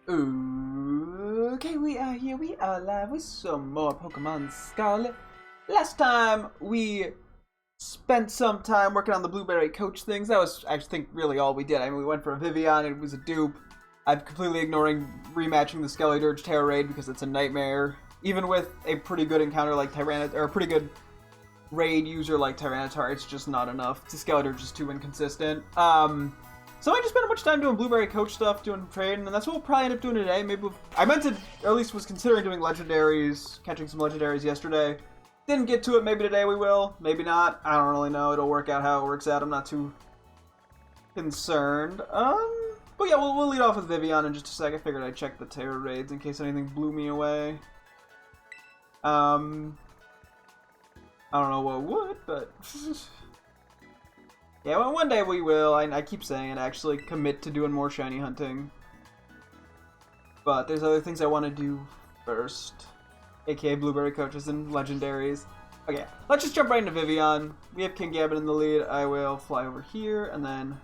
Okay, we are here. We are live with some more Pokemon Scarlet. Last time we spent some time working on the Blueberry Coach things. That was, I think, really all we did. I mean, we went for a Vivian, it was a dupe. I'm completely ignoring rematching the Skeledirge Terra Raid because it's a nightmare. Even with a pretty good encounter like Tyranitar, or a pretty good raid user like Tyranitar, it's just not enough. The Skeledirge is too inconsistent. So I just spent a bunch of time doing Blueberry Coach stuff, doing trading, and that's what we'll probably end up doing today. Maybe I meant to, or at least was considering doing legendaries, catching some legendaries yesterday. Didn't get to it. Maybe today we will. Maybe not. I don't really know. It'll work out how it works out. I'm not too concerned. But yeah, we'll lead off with Vivian in just a sec. I figured I'd check the Terra raids in case anything blew me away. I don't know what would, but yeah, well, one day we will. I keep saying it, actually commit to doing more shiny hunting. But there's other things I want to do first, aka Blueberry Coaches and Legendaries. Okay, let's just jump right into Vivian. We have King Gambit in the lead. I will fly over here and then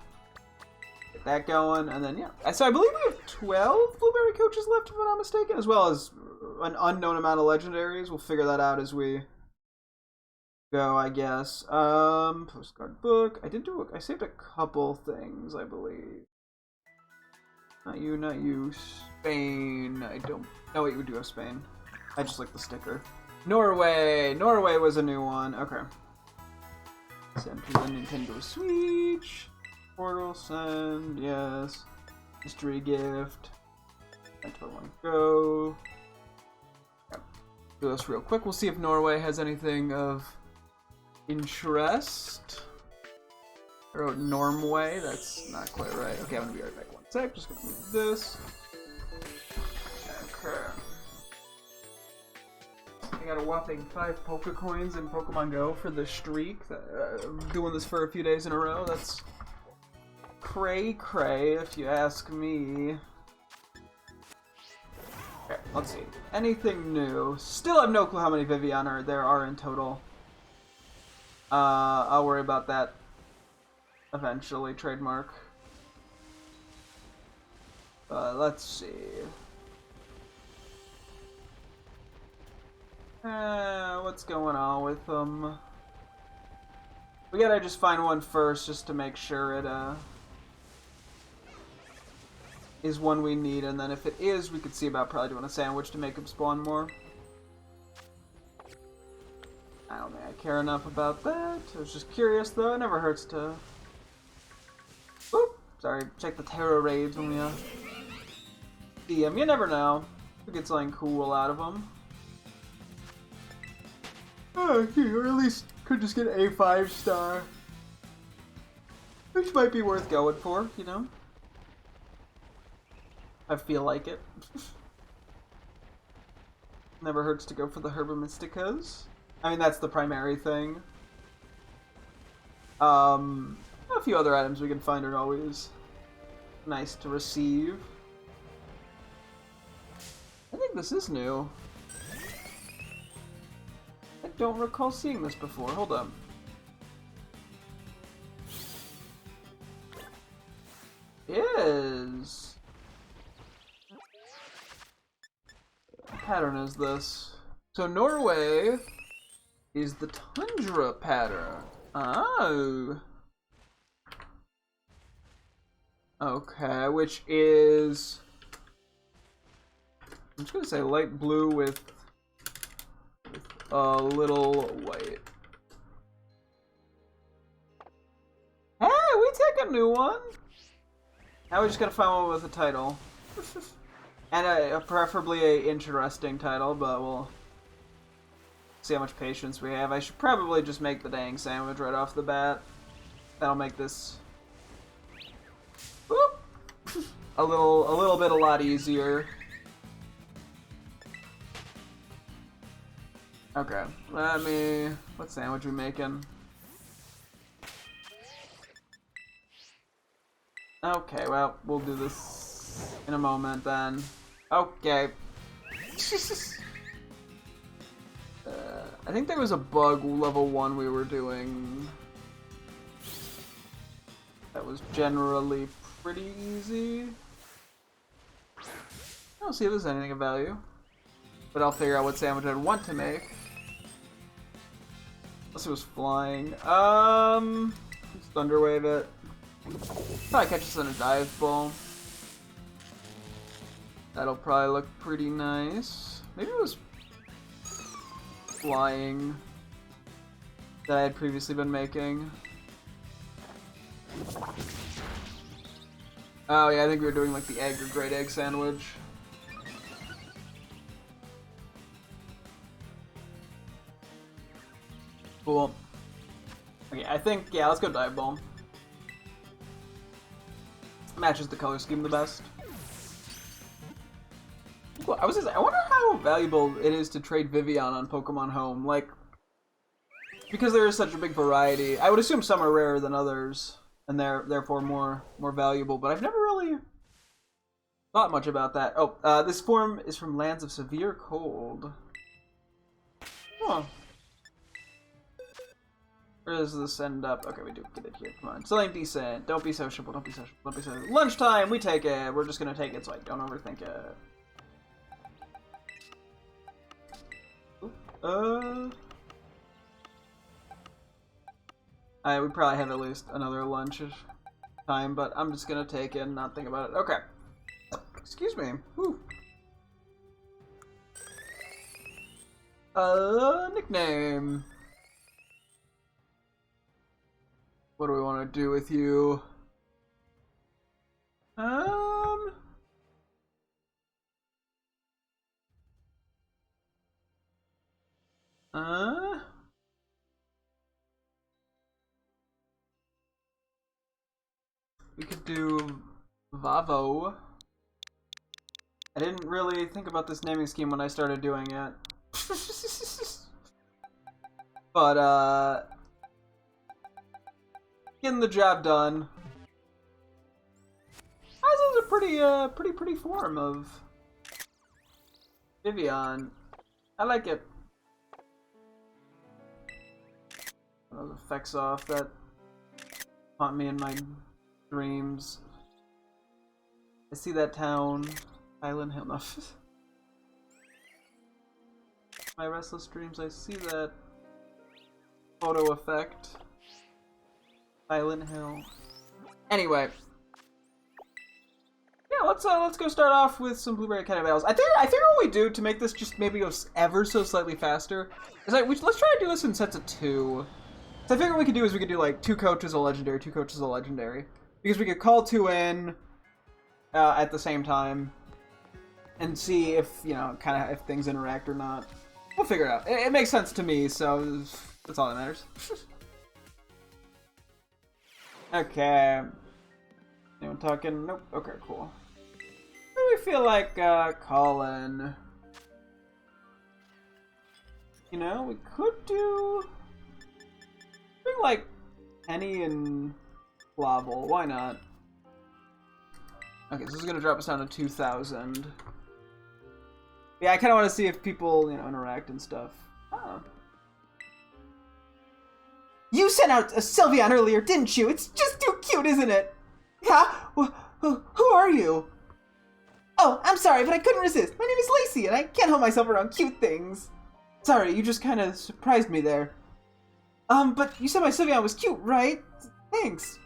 get that going, and then yeah. So I believe we have 12 Blueberry Coaches left, if I'm not mistaken, as well as an unknown amount of Legendaries. We'll figure that out as we go, I guess. Postcard book. I saved a couple things, I believe. Not you. Spain. I don't know what you would do of Spain. I just like the sticker. Norway was a new one. Okay. Send to the Nintendo Switch. Portal send, yes. Mystery gift. Mentor one go. Okay. Do this real quick. We'll see if Norway has anything of interest. I wrote Normway, that's not quite right. Okay, I'm gonna be right back one sec, just gonna move this. Okay. I got a whopping 5 Pokecoins in Pokemon Go for the streak. Doing this for a few days in a row, that's cray if you ask me. Okay, let's see. Anything new? Still have no clue how many Vivian there are in total. I'll worry about that eventually, trademark. Let's see. What's going on with them? We gotta just find one first just to make sure it, is one we need, and then if it is, we could see about probably doing a sandwich to make him spawn more. I don't think I care enough about that. I was just curious, though. It never hurts to... Oop! Sorry, check the Terra raids when we see them. You never know. We get something cool out of them. Oh, or at least could just get a 5-star. Which might be worth going for, you know? I feel like it. Never hurts to go for the Herbamysticas. I mean, that's the primary thing. A few other items we can find are always nice to receive. I think this is new. I don't recall seeing this before. Hold up. Is... What pattern is this? So Norway is the Tundra pattern. Oh. Okay, which is... I'm just gonna say light blue with a little white. Hey, we take a new one! Now we just gotta find one with a title. And preferably a interesting title, but we'll see how much patience we have. I should probably just make the dang sandwich right off the bat. That'll make this whoop, a lot easier. Okay, what sandwich are we making? Okay, well, we'll do this in a moment then. Okay. I think there was a bug level 1 we were doing that was generally pretty easy. I'll see if there's anything of value. But I'll figure out what sandwich I'd want to make. Unless it was flying. Let's Thunderwave it. Probably catch us in a dive ball. That'll probably look pretty nice. Maybe it was flying that I had previously been making. Oh yeah, I think we were doing like the egg or great egg sandwich. Cool. Okay, I think, yeah, let's go dive bomb. Matches the color scheme the best. Cool. I wonder how valuable it is to trade Vivian on Pokemon Home. Like, because there is such a big variety, I would assume some are rarer than others, and they're therefore more valuable. But I've never really thought much about that. Oh, this form is from lands of severe cold. Huh. Where does this end up? Okay, we do get it here. Come on. Something decent. Don't be sociable. Don't be sociable. Don't be sociable. Lunchtime! We take it. We're just gonna take it so I don't overthink it. We probably have at least another lunch time, but I'm just gonna take it and not think about it. Okay. Excuse me. Whew. Nickname. What do we want to do with you? We could do Vavo. I didn't really think about this naming scheme when I started doing it. But, getting the job done. This is a pretty form of Vivian. I like it. Those effects off that haunt me in my dreams. I see that town. Island Hill. No. My restless dreams, I see that photo effect. Island Hill. Anyway. Yeah, let's go start off with some Blueberry Academy battles. I think what we do to make this just maybe go ever so slightly faster is like let's try to do this in sets of 2. So I figure what we could do is we could do like 2 coaches a legendary, 2 coaches a legendary. Because we could call 2 in at the same time and see if, you know, kind of if things interact or not. We'll figure it out. It makes sense to me, so that's all that matters. Okay. Anyone talking? Nope. Okay, cool. What do we feel like calling? You know, we could do like Penny and Flobble. Why not? Okay, so this is gonna drop us down to 2,000. Yeah, I kind of want to see if people, you know, interact and stuff. Oh. You sent out a Sylveon earlier, didn't you? It's just too cute, isn't it? Yeah? Who are you? Oh, I'm sorry, but I couldn't resist. My name is Lacey, and I can't hold myself around cute things. Sorry, you just kind of surprised me there. But you said my Sylveon was cute, right? Thanks.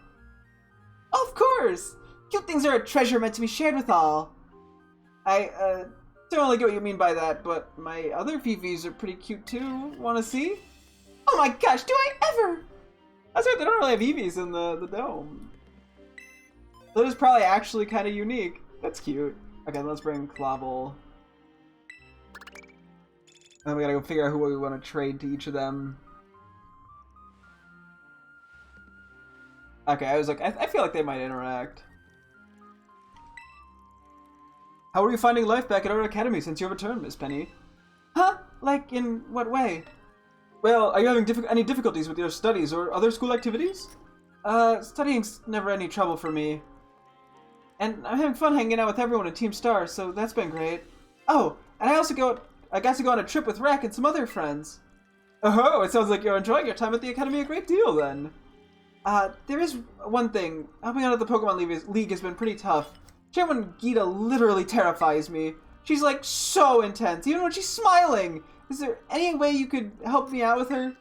Of course! Cute things are a treasure meant to be shared with all. I, don't really get what you mean by that, but my other VVs are pretty cute too. Wanna see? Oh my gosh, do I ever! That's right, they don't really have EVs in the dome. So it is probably actually kind of unique. That's cute. Okay, let's bring Clobble. And then we gotta go figure out who we want to trade to each of them. Okay, I was like, I feel like they might interact. How are you finding life back at our academy since your return, Miss Penny? Huh? Like, in what way? Well, are you having any difficulties with your studies or other school activities? Studying's never any trouble for me. And I'm having fun hanging out with everyone at Team Star, so that's been great. Oh, and I got to go on a trip with Rack and some other friends. Oh, it sounds like you're enjoying your time at the academy a great deal, then. There is one thing. Helping out at the Pokemon League has been pretty tough. Chairwoman Gita literally terrifies me. She's like so intense, even when she's smiling. Is there any way you could help me out with her?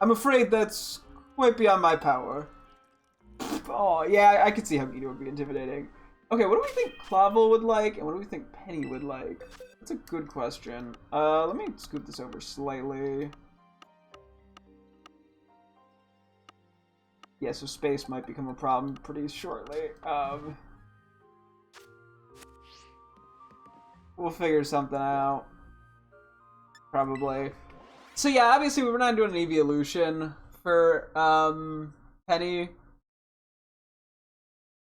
I'm afraid that's quite beyond my power. Oh, yeah, I could see how Gita would be intimidating. Okay, what do we think Clavel would like, and what do we think Penny would like? That's a good question. Let me scoop this over slightly. Yeah, so space might become a problem pretty shortly. We'll figure something out. Probably. So yeah, obviously we're not doing an evolution for Penny.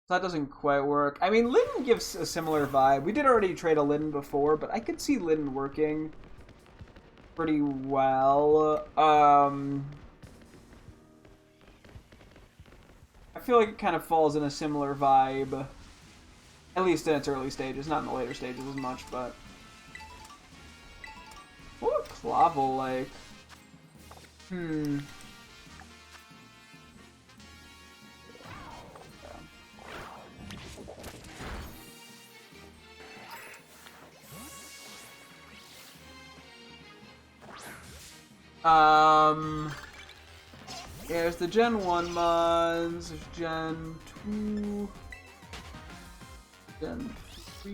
So that doesn't quite work. I mean, Lyn gives a similar vibe. We did already trade a Lyn before, but I could see Lyn working pretty well. I feel like it kind of falls in a similar vibe. At least in its early stages, not in the later stages as much, but... What would Clavel like? Yeah, there's the Gen 1 mods, there's Gen 2, Gen 3...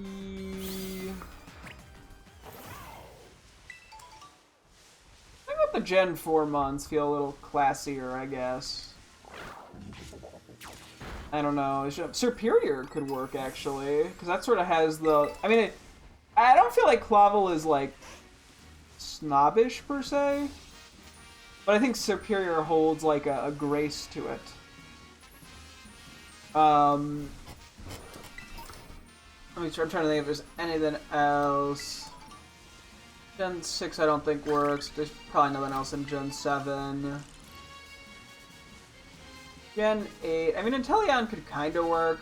I think the Gen 4 mods feel a little classier, I guess. I don't know, Superior could work, actually, because that sort of has the... I mean, I don't feel like Clavel is, like, snobbish, per se. But I think Superior holds, like, a grace to it. Let me try, I'm trying to think if there's anything else. Gen 6 I don't think works. There's probably nothing else in Gen 7. Gen 8. I mean, Inteleon could kind of work.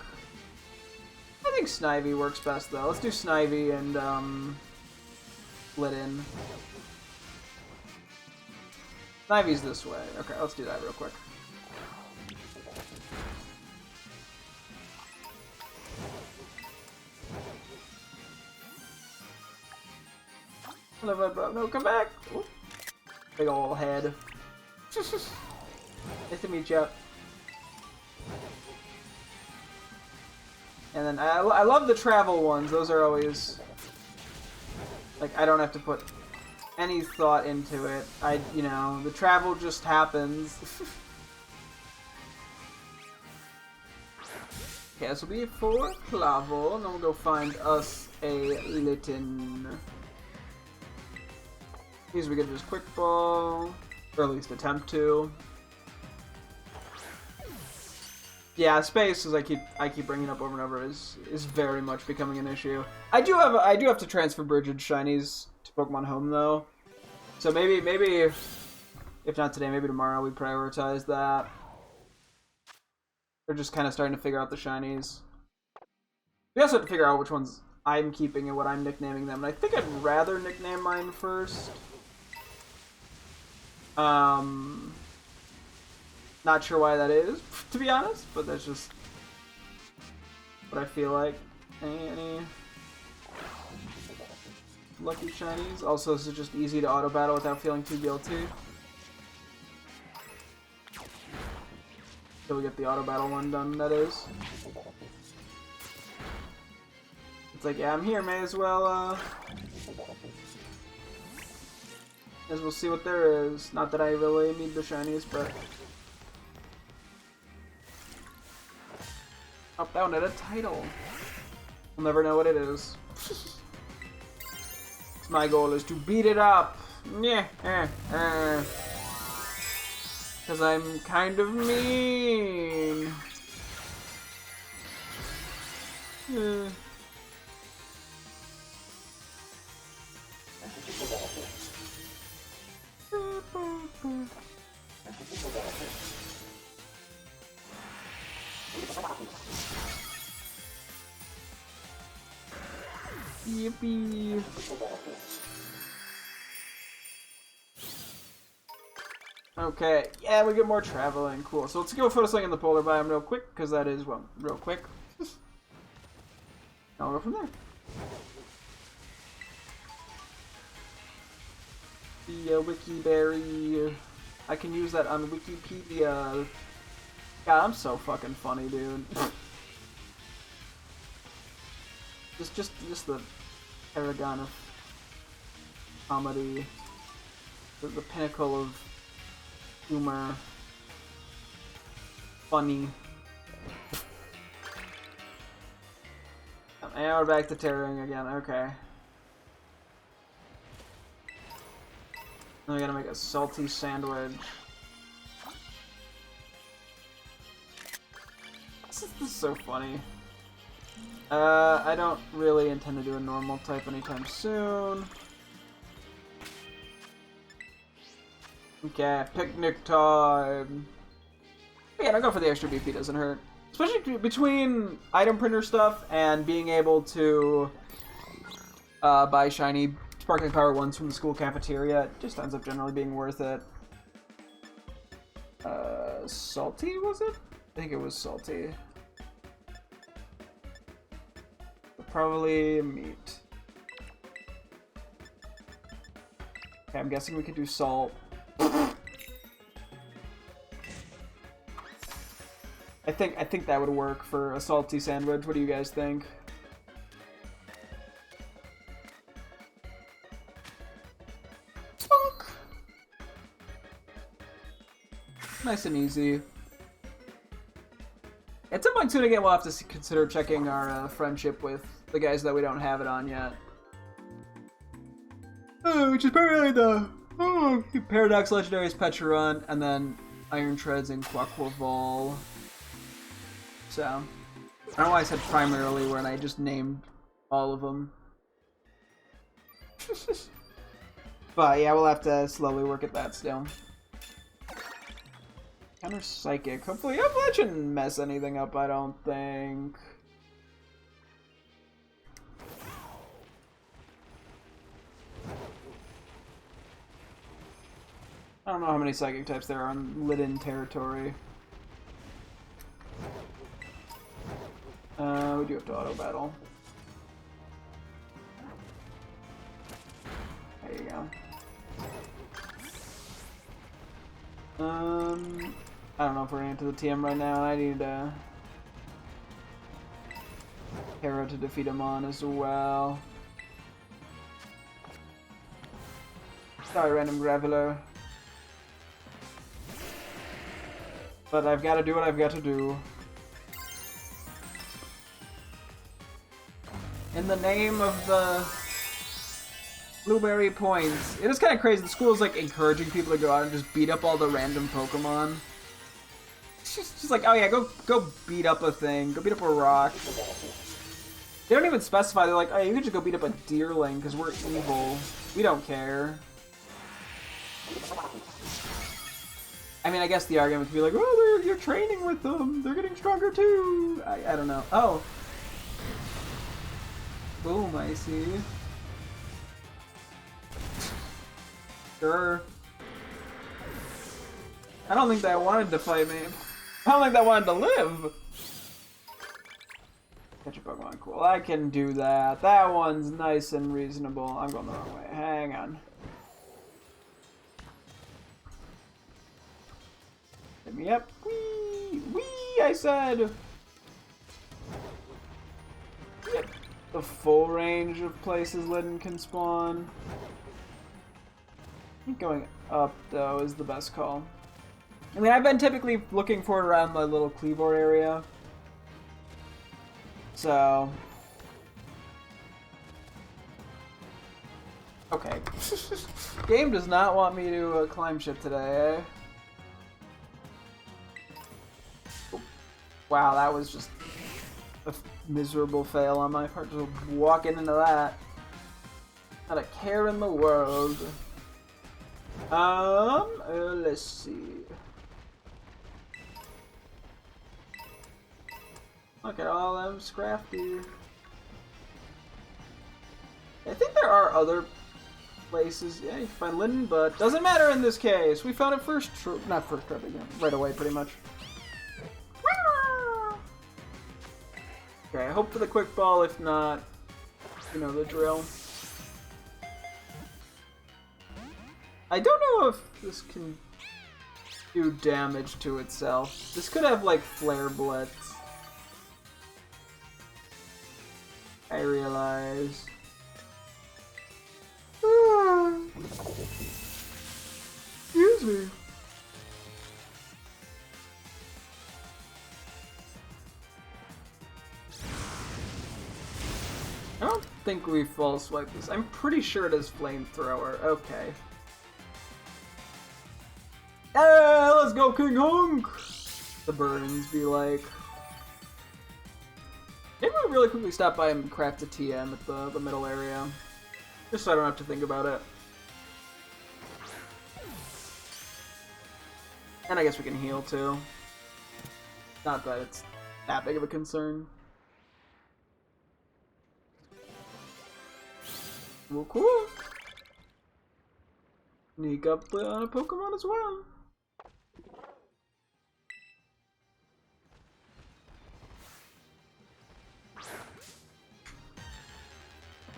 I think Snivy works best, though. Let's do Snivy and, Litten. Snivy's this way. Okay, let's do that real quick. Hello, bro. No, come back! Ooh. Big ol' head. Nice to meet you. And then I love the travel ones. Those are always... Like, I don't have to put any thought into it. You know, the travel just happens. Okay, this will be for Clavel, and then we'll go find us a Litten. These we could just quick ball, or at least attempt to. Yeah, space, as I keep bringing up over and over, is very much becoming an issue. I do have to transfer Bridget Shinies to Pokemon Home though, so maybe if not today, maybe tomorrow we prioritize that. We're just kind of starting to figure out the Shinies. We also have to figure out which ones I'm keeping and what I'm nicknaming them, and I think I'd rather nickname mine first. Not sure why that is, to be honest, but that's just what I feel like. Any lucky shinies? Also, this is just easy to auto battle without feeling too guilty. So we get the auto battle one done, that is. It's like, yeah, I'm here, may as well see what there is. Not that I really need the shinies, but... Oh, that one had a title. We'll never know what it is. My goal is to beat it up. Yeah, because I'm kind of mean. Yippee. Okay, yeah, we get more traveling. Cool. So let's go focusing in the polar biome real quick, because that is, well, real quick. Now we'll go from there. The Wikiberry. I can use that on Wikipedia. God, I'm so fucking funny, dude. just the paragon of comedy. The pinnacle of humor. Funny. And we're back to tearing again, okay. Now we gotta make a salty sandwich. This is so funny. I don't really intend to do a normal type anytime soon. Okay, picnic time. Yeah, I'll go for the extra BP, doesn't hurt. Especially between item printer stuff and being able to buy shiny Sparkling Power 1s from the school cafeteria, it just ends up generally being worth it. Salty, was it? I think it was salty. Probably meat. Okay, I'm guessing we could do salt. I think that would work for a salty sandwich. What do you guys think? Spunk. Nice and easy. At some point soon again, we'll have to consider checking our friendship with the guys that we don't have it on yet. Which is primarily the Paradox Legendaries Pecharunt, and then Iron Treads and Quaquaval. So, I don't know why I said primarily when I just named all of them. But yeah, we'll have to slowly work at that still. Counter Psychic. Hopefully, that shouldn't mess anything up, I don't think. I don't know how many Psychic types there are on Lidden territory. We do have to auto battle. There you go. I don't know if we're into the TM right now. I need Hero to defeat him on as well. Sorry, random Graveler. But I've got to do what I've got to do. In the name of the Blueberry points. It is kind of crazy. The school is like encouraging people to go out and just beat up all the random Pokemon. It's just like, oh yeah, go beat up a thing. Go beat up a rock. They don't even specify. They're like, oh, you can just go beat up a Deerling because we're evil. We don't care. I mean, I guess the argument could be like, oh, you're training with them. They're getting stronger too. I don't know. Oh. Boom, I see. Sure. I don't think that wanted to fight me. I don't think that wanted to live. Catch a Pokemon. Cool. I can do that. That one's nice and reasonable. I'm going the wrong way. Hang on. Hit me up. Whee! Whee! I said! Yep. The full range of places Lidden can spawn. I think going up, though, is the best call. I mean, I've been typically looking for it around my little Cleavor area. So... Okay. Game does not want me to climb ship today, eh? Wow, that was just a miserable fail on my part, just walking into that. Not a care in the world. Let's see. Look at all them Scrafty. I think there are other places. Yeah, you can find Lidden, but doesn't matter in this case. We found it first, not first trip again, right away, pretty much. Okay, I hope for the quick ball. If not, you know the drill. I don't know if this can do damage to itself. This could have like Flare Blitz. I realize. Excuse me. I don't think we false swipe this. I'm pretty sure it is Flamethrower. Okay. Hey, let's go, King Hunk! The burns be like. Maybe we really quickly stop by and craft a TM at the middle area. Just so I don't have to think about it. And I guess we can heal too. Not that it's that big of a concern. Well, cool. Sneak up on a Pokemon as well.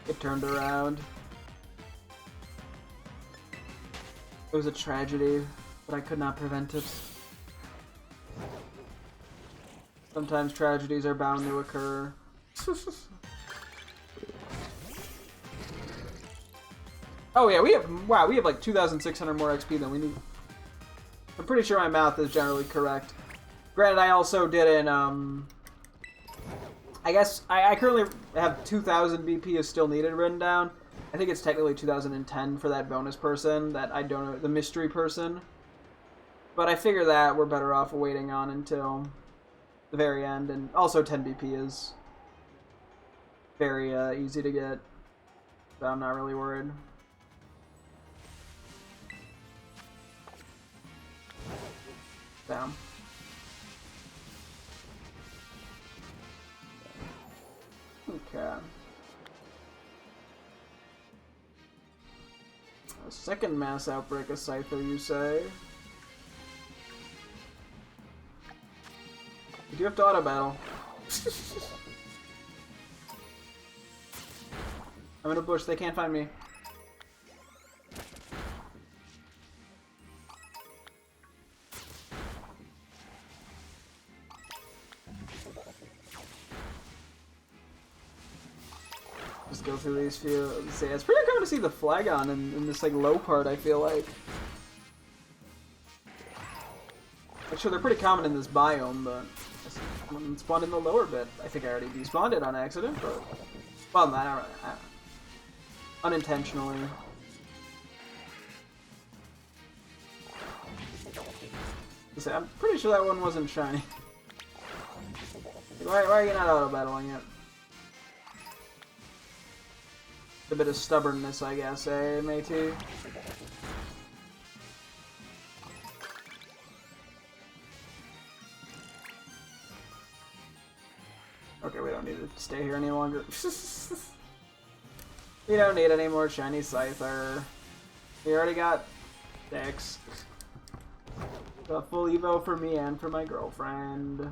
Get turned around. It was a tragedy, but I could not prevent it. Sometimes tragedies are bound to occur. Oh yeah, we have like 2,600 more XP than we need. I'm pretty sure my math is generally correct. Granted, I also didn't, I guess I currently have 2,000 BP is still needed written down. I think it's technically 2010 for that bonus person that I don't know, the mystery person. But I figure that we're better off waiting on until the very end, and also 10 BP is very easy to get, so I'm not really worried. Down. Okay. A second mass outbreak of Scyther, you say? You do have to auto battle. I'm in a bush, they can't find me. Go through these few. See, it's pretty cool to see the Flagon in this like low part. I feel like. Actually, they're pretty common in this biome, but I spawned in the lower bit. I think I already despawned it on accident, but well, not unintentionally. See, I'm pretty sure that one wasn't shiny. Why are you not auto battling it? A bit of stubbornness, I guess, eh, matey? Okay, we don't need to stay here any longer. We don't need any more shiny Scyther. We already got 6. The full Evo for me and for my girlfriend.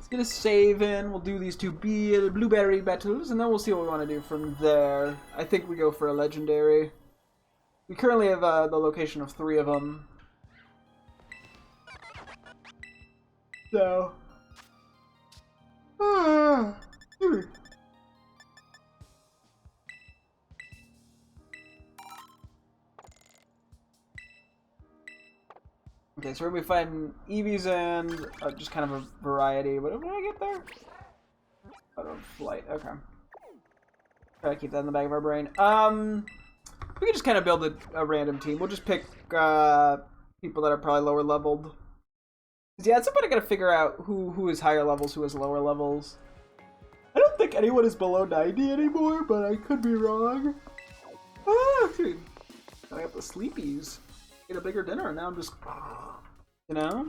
Get a save in, we'll do these 2 blueberry battles, and then we'll see what we want to do from there. I think we go for a legendary. We currently have the location of 3 of them. So. Okay, so we're gonna be fighting Eevees and just kind of a variety. What did I get there? Oh, flight. Okay. Try to keep that in the back of our brain. We can just kind of build a random team. We'll just pick people that are probably lower leveled. Yeah, at some point I gotta figure out who is higher levels, who is lower levels. I don't think anyone is below 90 anymore, but I could be wrong. Ah, dude. I got the sleepies. Get a bigger dinner, and now I'm just, you know?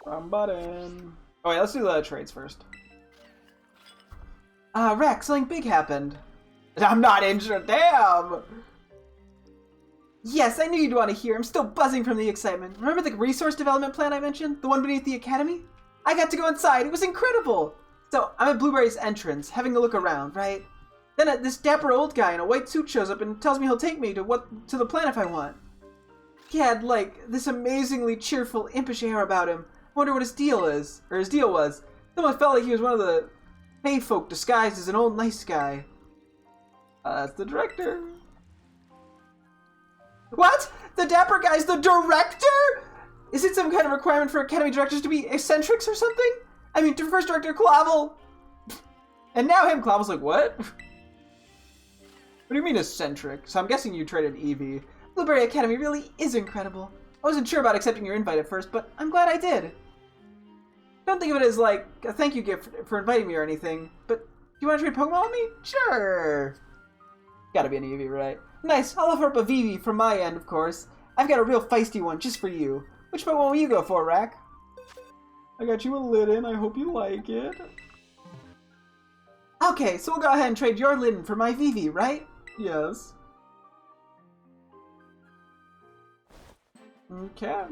Wrong button. Oh wait, let's do the trades first. Rex, something big happened. I'm not injured, damn! Yes, I knew you'd want to hear. I'm still buzzing from the excitement. Remember the resource development plan I mentioned? The one beneath the academy? I got to go inside. It was incredible! So, I'm at Blueberry's entrance, having a look around, right? Then this dapper old guy in a white suit shows up and tells me he'll take me to the planet if I want. He had, like, this amazingly cheerful, impish air about him. I wonder what his deal is, or his deal was. It almost felt like he was one of the Fey folk disguised as an old nice guy. That's the director. What? The dapper guy's the director? Is it some kind of requirement for Academy directors to be eccentrics or something? I mean, first director Clavel. And now him, Clavel's like, what? What do you mean eccentric? So I'm guessing you traded Eevee. Blueberry Academy really is incredible. I wasn't sure about accepting your invite at first, but I'm glad I did. Don't think of it as like a thank you gift for inviting me or anything, but do you want to trade Pokemon with me? Sure. Gotta be an Eevee, right? Nice, I'll offer up a Vivi from my end, of course. I've got a real feisty one just for you. Which Pokemon will you go for, Rack? I got you a Litten, I hope you like it. Okay, so we'll go ahead and trade your Litten for my Vivi, right? Yes. Okay.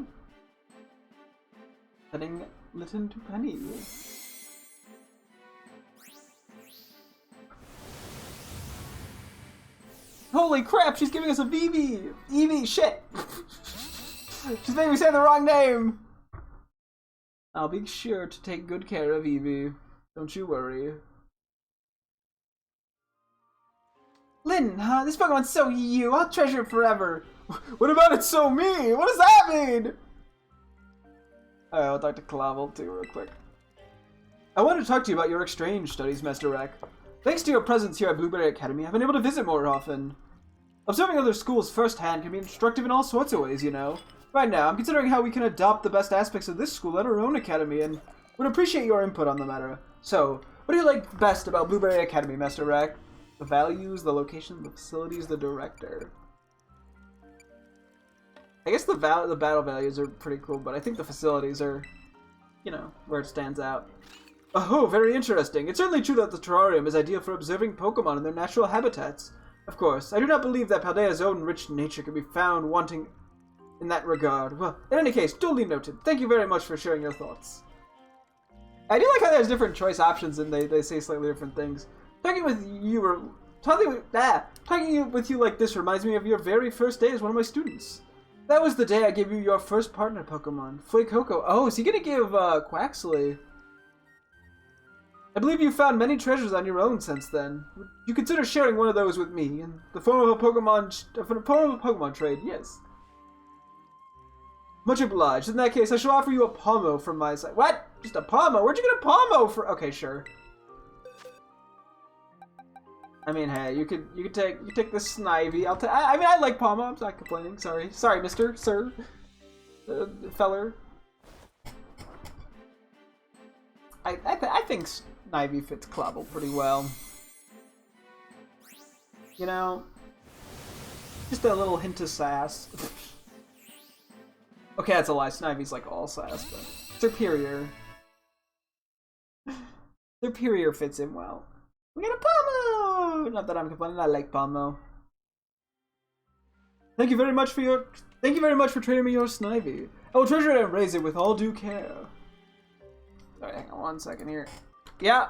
Setting Litten to Penny. Holy crap, she's giving us a Vivi! Eevee, shit! She's making me say the wrong name! I'll be sure to take good care of Eevee. Don't you worry. Lynn, huh? This Pokemon's so you. I'll treasure it forever. What about it so me? What does that mean? Alright, I'll talk to Clavel too real quick. I wanted to talk to you about your exchange studies, Master Rack. Thanks to your presence here at Blueberry Academy, I've been able to visit more often. Observing other schools firsthand can be instructive in all sorts of ways, you know. Right now, I'm considering how we can adopt the best aspects of this school at our own academy, and would appreciate your input on the matter. So, what do you like best about Blueberry Academy, Master Rack? The values, the location, the facilities, the director. I guess the battle values are pretty cool, but I think the facilities are, you know, where it stands out. Oh, very interesting. It's certainly true that the terrarium is ideal for observing Pokemon in their natural habitats. Of course, I do not believe that Paldea's own rich nature can be found wanting in that regard. Well, in any case, duly noted. Thank you very much for sharing your thoughts. I do like how there's different choice options and they say slightly different things. Talking with you like this reminds me of your very first day as one of my students. That was the day I gave you your first partner Pokemon, Fuecoco. Oh, is he gonna give Quaxley? I believe you found many treasures on your own since then. Would you consider sharing one of those with me in the form of a Pokemon trade? Yes. Much obliged. In that case, I shall offer you a Palmo from my side. What? Just a Palmo? Where'd you get a Palmo for? Okay, sure. I mean, hey, you could take the Snivy. I mean, I like Palmo. I'm not complaining. Sorry, Mister, Sir, feller. I think Snivy fits Clavel pretty well. You know, just a little hint of sass. Okay, that's a lie. Snivy's like all sass, but Superior. Superior fits in well. We got a Palmo! Not that I'm complaining, I like Palmo. Thank you very much for trading me your Snivy. I will treasure it and raise it with all due care. Sorry, hang on 1 second here. Yeah.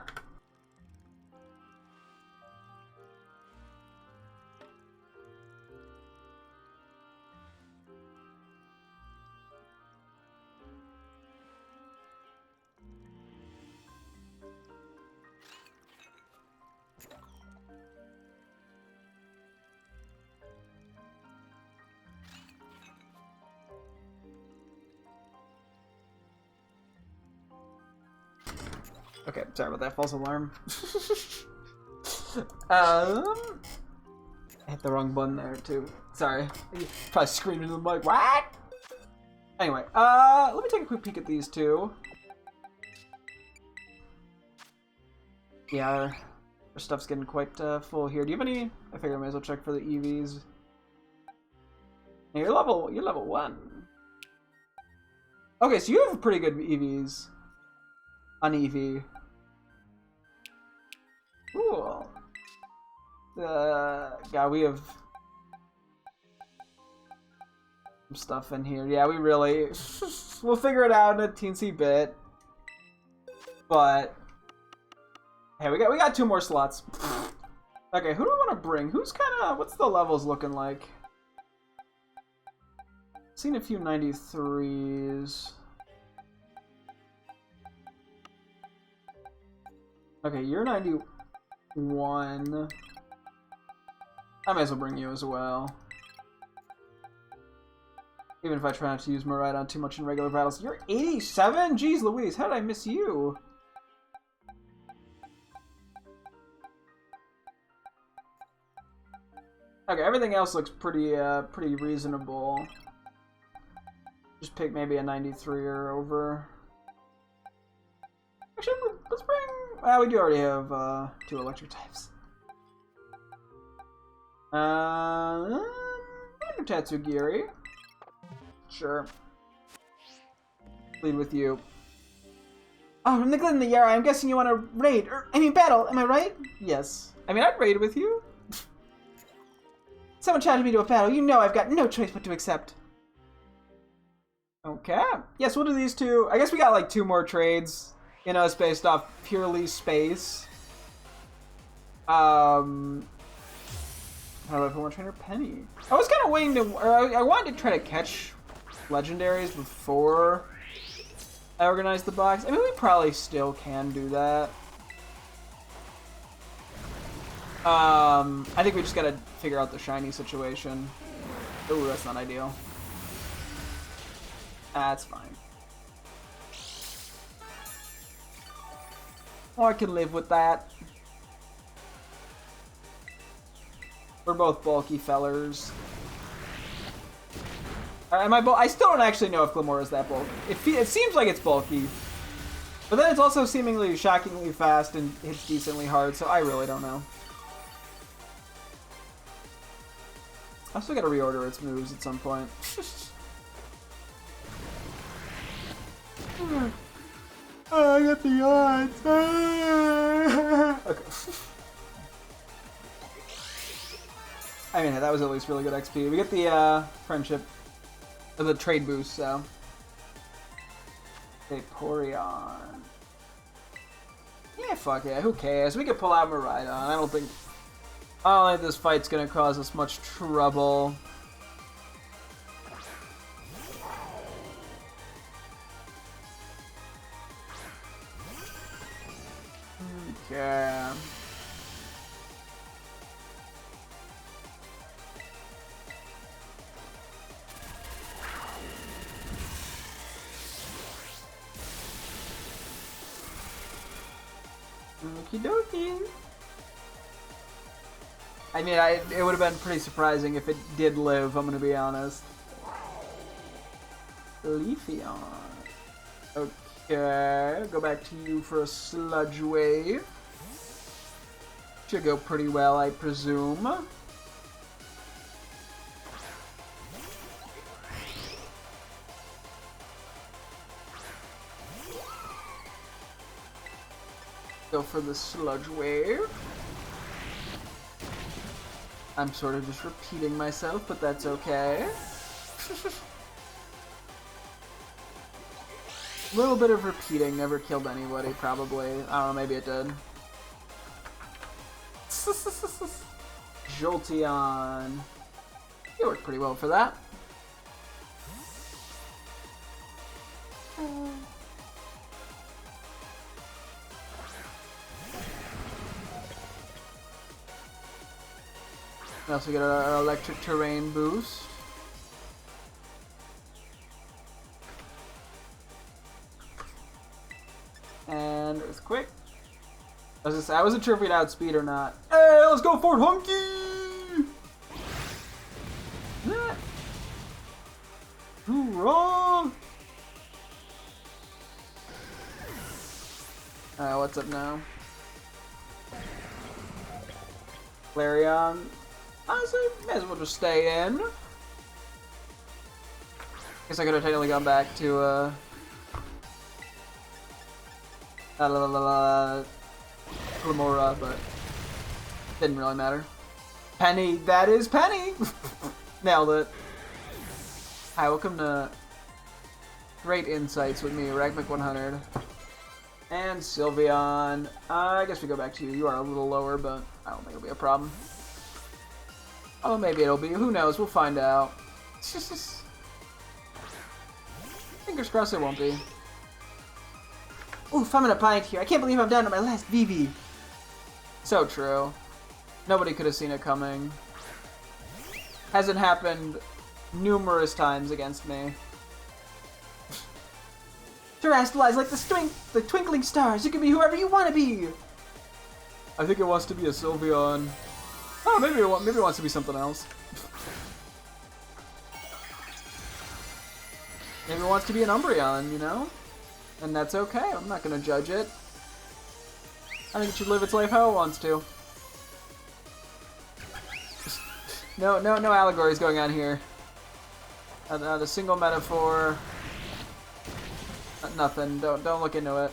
Okay, sorry about that false alarm. I hit the wrong button there too. Sorry. Probably screamed into the mic. What? Anyway, let me take a quick peek at these two. Yeah, our stuff's getting quite full here. Do you have any? I figure I might as well check for the EVs. You're level 1. Okay, so you have pretty good EVs on Eevee. Cool. Yeah, we have some stuff in here. Yeah, we really we'll figure it out in a teensy bit. But hey, we got 2 more slots. Okay, who do I want to bring? Who's kind of... What's the levels looking like? Seen a few 93s. Okay, you're 91. I might as well bring you as well. Even if I try not to use Miraidon too much in regular battles. You're 87? Jeez Louise, how did I miss you? Okay, everything else looks pretty reasonable. Just pick maybe a 93 or over. Actually, let's bring... Well, we do already have 2 electric types. Tatsugiri. Sure. Lead with you. Oh, from the Glen in the Yara, I'm guessing you want to raid, battle, am I right? Yes. I mean, I'd raid with you. Someone challenged me to a battle. You know I've got no choice but to accept. Okay. Yes, we'll do these 2. I guess we got like 2 more trades, you know, it's based off purely space. How about Pokemon Trainer Penny? I was kind of waiting to, or I wanted to try to catch legendaries before I organized the box. I mean, we probably still can do that. I think we just gotta figure out the shiny situation. Ooh, that's not ideal. That's fine. Oh, I can live with that. We're both bulky fellers. I still don't actually know if Glamora is that bulky. It seems like it's bulky. But then it's also seemingly shockingly fast and hits decently hard, so I really don't know. I still gotta reorder its moves at some point. Oh, I got the odds. Okay. I mean, that was at least really good XP. We get the friendship, or the trade boost, so. Vaporeon. Yeah, fuck yeah, who cares? We could pull out Miraidon. I don't think this fight's gonna cause us much trouble. Okay. Okie dokie. I mean, it would have been pretty surprising if it did live, I'm gonna be honest. Leafeon. Okay, go back to you for a Sludge Wave. Should go pretty well, I presume. Go for the Sludge Wave. I'm sort of just repeating myself, but that's okay. A little bit of repeating never killed anybody, probably. I don't know, maybe it did. Jolteon. It worked pretty well for that. We also get our electric terrain boost. And Earthquake. I wasn't sure if we'd outspeed or not. Hey, let's go Fort Hunky! Hoorah! Alright, what's up now? Flareon. Honestly, may as well just stay in. Guess I could have technically gone back to, Glamora, but didn't really matter. Penny, that is Penny! Nailed it. Hi, welcome to Great Insights with me, Ragmic100. And Sylveon. I guess we go back to you. You are a little lower, but I don't think it'll be a problem. Oh, maybe it'll be. Who knows? We'll find out. Fingers crossed it won't be. Oof, I'm in a bind here. I can't believe I'm down to my last VV. So true. Nobody could have seen it coming. Hasn't happened numerous times against me. Terrast lies like the twinkling stars. You can be whoever you want to be. I think it wants to be a Sylveon. Oh, maybe it wants to be something else. Maybe it wants to be an Umbreon, you know? And that's okay. I'm not gonna judge it. I think it should live its life how it wants to. No allegories going on here. Not a single metaphor. Nothing. Don't look into it.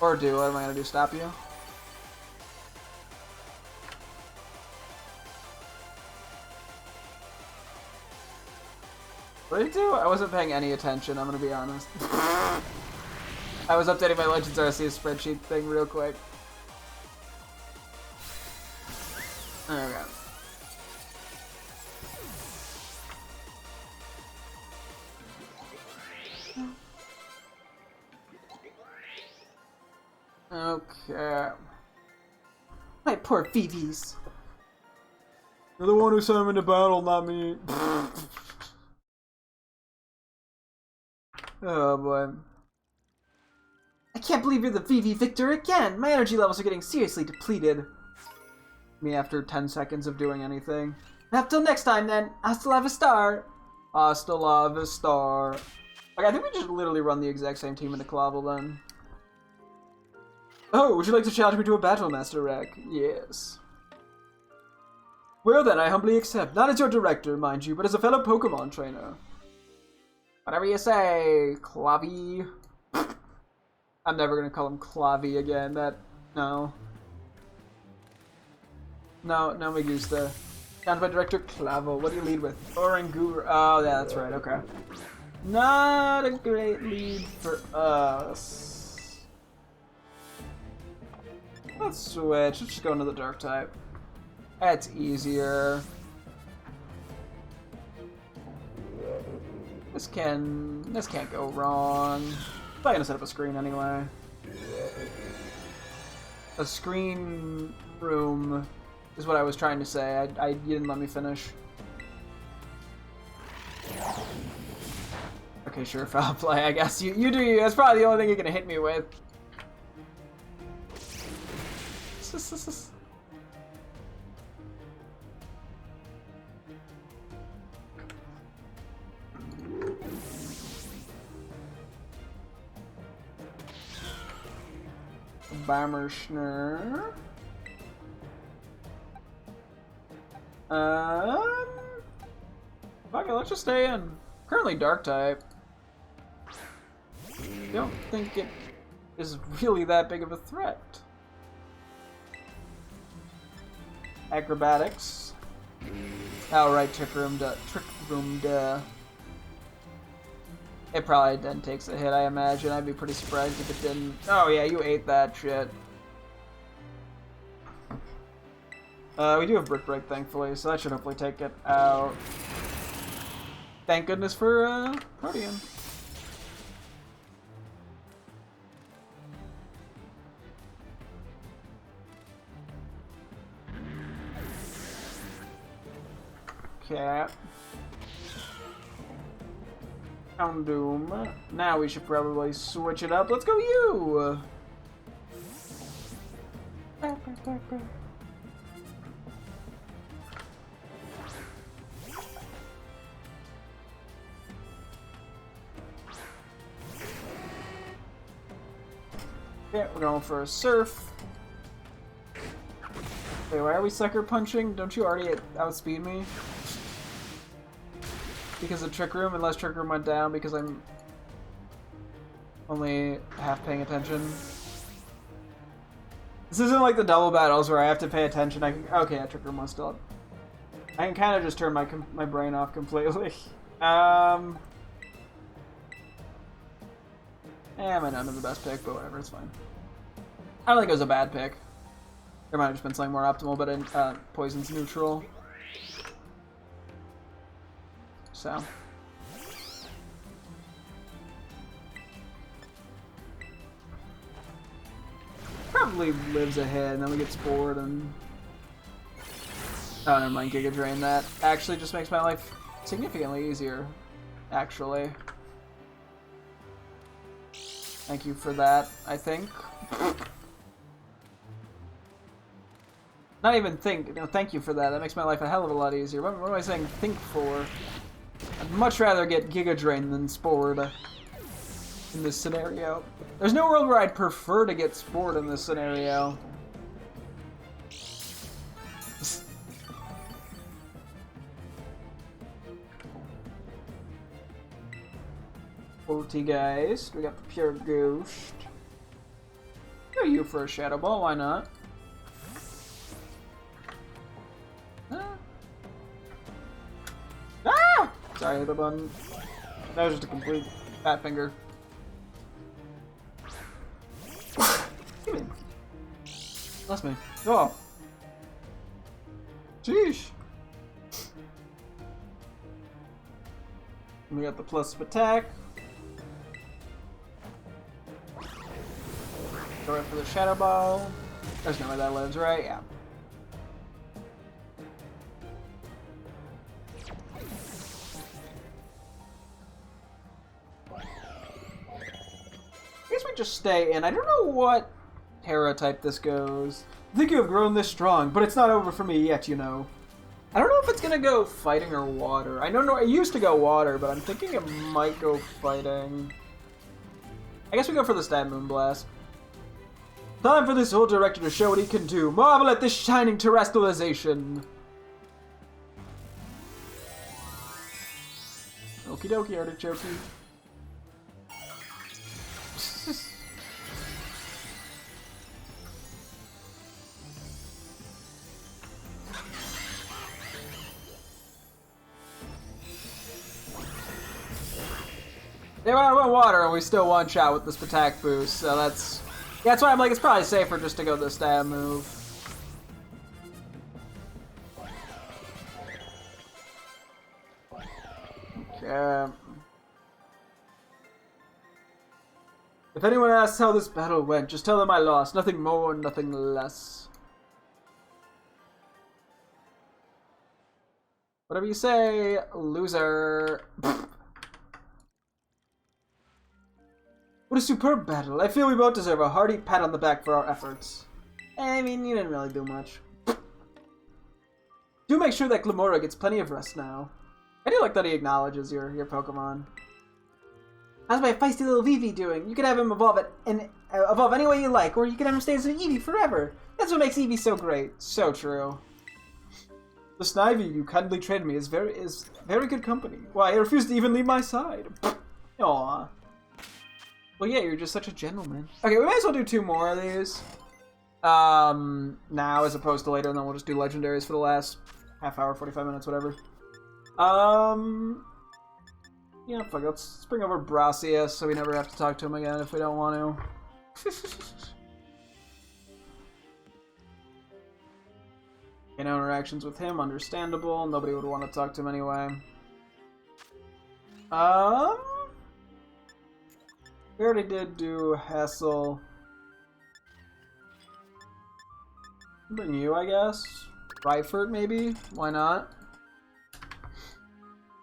Or do. What am I gonna do? Stop you? What did he do? I wasn't paying any attention, I'm gonna be honest. I was updating my Legends Arceus spreadsheet thing real quick. Okay. Okay. My poor VVs. You're the one who sent him into battle, not me. Oh boy. I can't believe you're the VV victor again! My energy levels are getting seriously depleted. Me after 10 seconds of doing anything. Up till next time then! Hasta la vista! Hasta la vista. Okay, I think we just literally run the exact same team into Clavel then. Oh, would you like to challenge me to a battle, Master Rack? Yes. Well then, I humbly accept. Not as your director, mind you, but as a fellow Pokemon trainer. Whatever you say, Clavy. I'm never gonna call him Clavy again. No, me gusta. Challenge by director Clavel. What do you lead with? Oranguru. Oh, yeah, that's right. Okay. Not a great lead for us. Let's switch. Let's just go into the dark type. That's easier. This can't go wrong. Probably gonna set up a screen anyway. A screen room is what I was trying to say. You didn't let me finish. Okay, sure, foul play. I guess you do you. That's probably the only thing you're gonna hit me with. Bomberschner. Fuck it, let's just stay in. Currently dark type. Don't think it is really that big of a threat. Acrobatics. Oh right, Trick Room, duh. It probably then takes a hit, I imagine. I'd be pretty surprised if it didn't. Oh yeah, you ate that shit. We do have Brick Break, thankfully, so that should hopefully take it out. Thank goodness for, Protean. Okay. Houndoom. Now we should probably switch it up. Let's go you! Yeah, we're going for a Surf. Wait, why are we sucker punching? Don't you already outspeed me? Because of Trick Room, unless Trick Room went down because I'm only half paying attention. This isn't like the double battles where I have to pay attention. Okay, yeah, Trick Room was still up. I can kind of just turn my brain off completely. I might not have the best pick, but whatever, it's fine. I don't think it was a bad pick. There might have just been something more optimal, but in poison's neutral. So. Probably lives ahead, and then we get spored and... Oh, never mind, Giga Drain. That actually just makes my life significantly easier, actually. Thank you for that, I think. Not even think, no, thank you for that. That makes my life a hell of a lot easier. What am I saying think for? I'd much rather get Giga Drain than Spored in this scenario. There's no world where I'd prefer to get Spored in this scenario. 40 guys. We got the Pure Ghost. Go you for a Shadow Ball, why not? Ah! Sorry, I hit the button. That was just a complete fat finger. Bless me. Oh. Jeez. We got the plus of attack. Go right for the Shadow Ball. There's no way that lives, right? Yeah. I guess we just stay in. I don't know what Terra type this goes. I think you have grown this strong, but it's not over for me yet, you know. I don't know if it's gonna go fighting or water. I don't know. It used to go water, but I'm thinking it might go fighting. I guess we go for the Stab Moonblast. Time for this old director to show what he can do. Marvel at this shining terrestrialization. Okie dokie, artichoke. They went water and we still one shot with this attack boost, so that's why I'm like, it's probably safer just to go the stab move. Okay. If anyone asks how this battle went, just tell them I lost. Nothing more, nothing less. Whatever you say, loser. What a superb battle. I feel we both deserve a hearty pat on the back for our efforts. I mean, you didn't really do much. Do make sure that Glamora gets plenty of rest now. I do like that he acknowledges your Pokemon. How's my feisty little Vivi doing? You can have him evolve evolve any way you like, or you can have him stay as an Eevee forever. That's what makes Eevee so great. So true. The Snivy you kindly traded me is very good company. Why, I refuse to even leave my side. Aww. Well, yeah, you're just such a gentleman. Okay, we might as well do 2 more of these. Now as opposed to later, and then we'll just do legendaries for the last half hour, 45 minutes, whatever. Yeah, fuck it. Let's bring over Brassius so we never have to talk to him again if we don't want to. No interactions with him, understandable. Nobody would want to talk to him anyway. We already did do Hassel. Bring you, I guess. Ryford, maybe? Why not?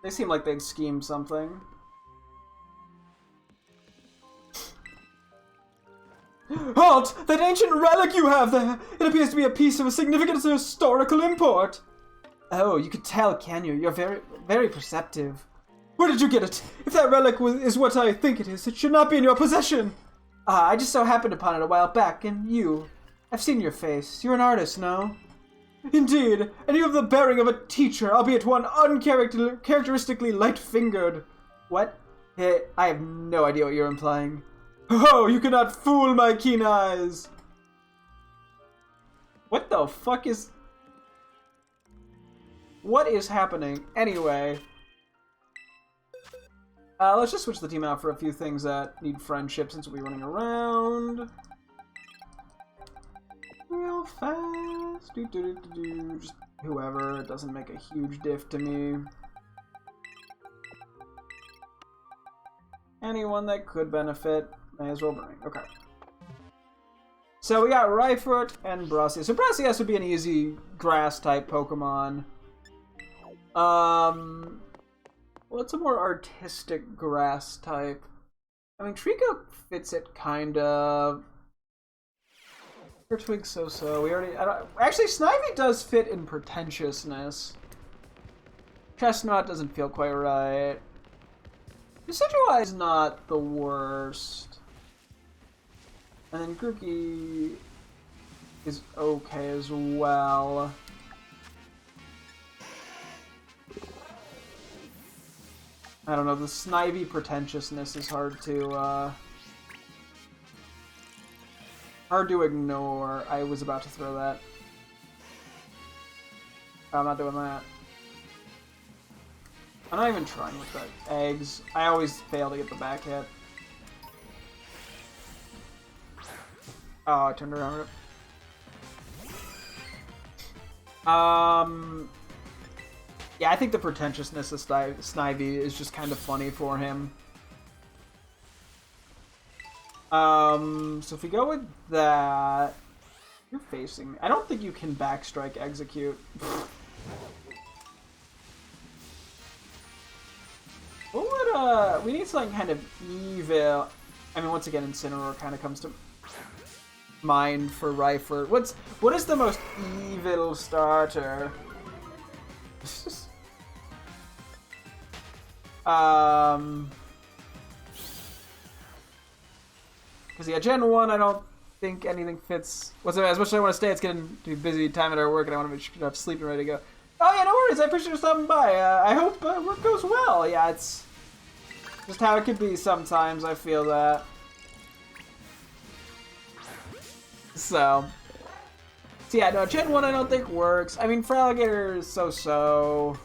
They seem like they'd scheme something. Halt! That ancient relic you have there! It appears to be a piece of a significant historical import! Oh, you could tell, can you? You're very, very perceptive. Where did you get it? If that relic is what I think it is, it should not be in your possession! Ah, I just so happened upon it a while back, and you... I've seen your face. You're an artist, no? Indeed, and you have the bearing of a teacher, albeit one uncharacteristically light-fingered. What? Hey, I have no idea what you're implying. Oh, you cannot fool my keen eyes! What the fuck is... What is happening? Anyway... let's just switch the team out for a few things that need friendship since we'll be running around. real fast. Just whoever. It doesn't make a huge diff to me. Anyone that could benefit, may as well bring. Okay. So we got Rhyfoot and Brassius. So Brassius would be an easy grass-type Pokemon. What's a more artistic grass-type? I mean, Trico fits it, kind of. Turtwig so-so. We already... actually, Snivy does fit in pretentiousness. Chestnut doesn't feel quite right. Decidueye is not the worst. And then Grookey is okay as well. I don't know, the Snivy pretentiousness is hard to ignore. I was about to throw that. I'm not doing that. I'm not even trying with the eggs. I always fail to get the back hit. Oh, I turned around. Yeah, I think the pretentiousness of Snivy is just kind of funny for him. So if we go with that, you're facing me. I don't think you can backstrike execute. What would we need something kind of evil. I mean, once again, Incineroar kind of comes to mind for Rhyford. What is the most evil starter? Because yeah, Gen 1, I don't think anything fits. As much as I want to stay, it's getting to be busy time at our work, and I want to make sure I have sleep and ready to go. Oh yeah, no worries. I appreciate you stopping by. I hope work goes well. Yeah, it's just how it could be sometimes. I feel that. So yeah, no, Gen 1 I don't think works. I mean, Feraligatr is so-so.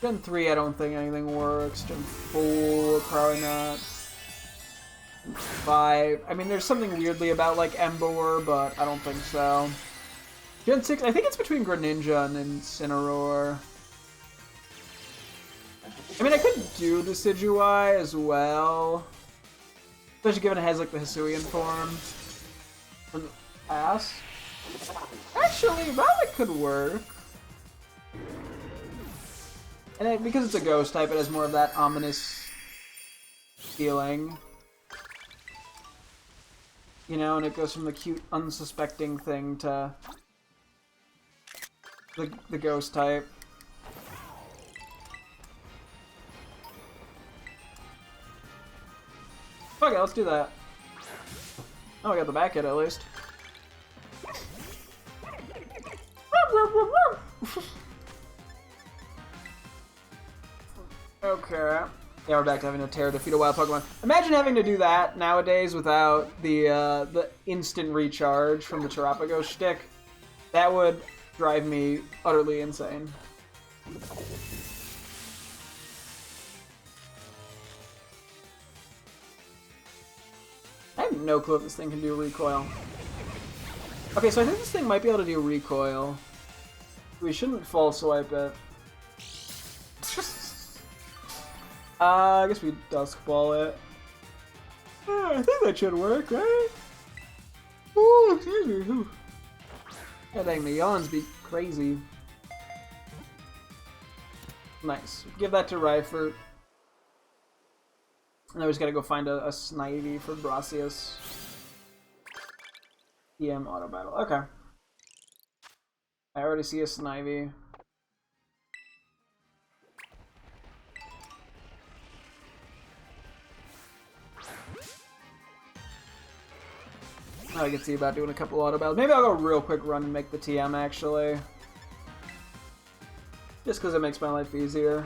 Gen 3 I don't think anything works. Gen 4 probably not. Gen 5, I mean, there's something weirdly about, like, Emboar, but I don't think so. Gen 6, I think it's between Greninja and Incineroar. I mean, I could do Decidueye as well. Especially given it has, like, the Hisuian form. From the past. Actually, Relic could work. And because it's a ghost type, it has more of that ominous feeling. You know, and it goes from the cute, unsuspecting thing to the ghost type. Okay, let's do that. Oh, we got the back hit at least. Okay. Yeah, we're back to having to tear defeat a wild Pokemon. Imagine having to do that nowadays without the instant recharge from the Terrapago shtick. That would drive me utterly insane. I have no clue if this thing can do recoil. Okay, so I think this thing might be able to do recoil. We shouldn't false swipe it. I guess we Dusk Ball it. I think that should work, right? Ooh, excuse me. Ooh. Yeah, dang, the yawns be crazy. Nice. Give that to Rhyford. And then we just gotta go find a Snivy for Brassius. EM Auto Battle. Okay. I already see a Snivy. I can see about doing a couple auto battles. Maybe I'll go real quick run and make the TM actually. Just because it makes my life easier.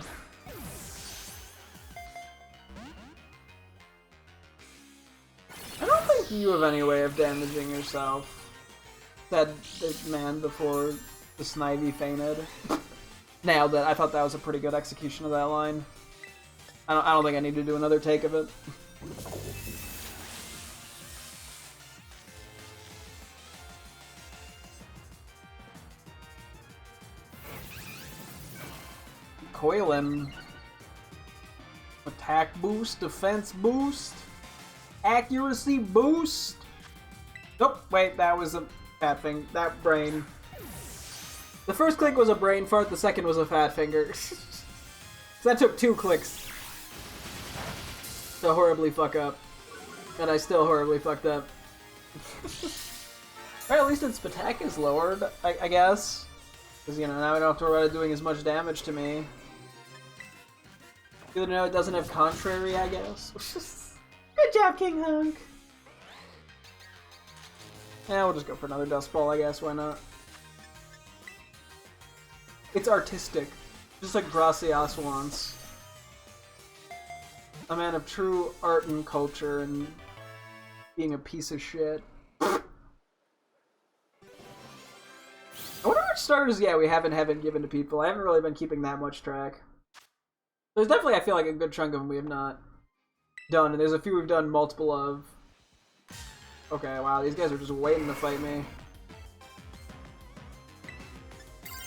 I don't think you have any way of damaging yourself. Said this man before the Snivy fainted. Nailed it. I thought that was a pretty good execution of that line. I don't think I need to do another take of it. recoil him. Attack boost, defense boost, accuracy boost. Nope, wait, that was a fat thing. That brain. The first click was a brain fart, the second was a fat finger. So that took 2 clicks to horribly fuck up. And I still horribly fucked up. Or at least its attack is lowered, I guess. Because, you know, now I don't have to worry about it doing as much damage to me. Good to know it doesn't have contrary, I guess. Good job, King Hunk! Yeah, we'll just go for another Dust Ball, I guess. Why not? It's artistic. Just like Gracias wants. A man of true art and culture and being a piece of shit. I wonder which starters, yeah, we haven't given to people. I haven't really been keeping that much track. There's definitely, I feel like, a good chunk of them we have not done, and there's a few we've done multiple of. Okay, wow, these guys are just waiting to fight me.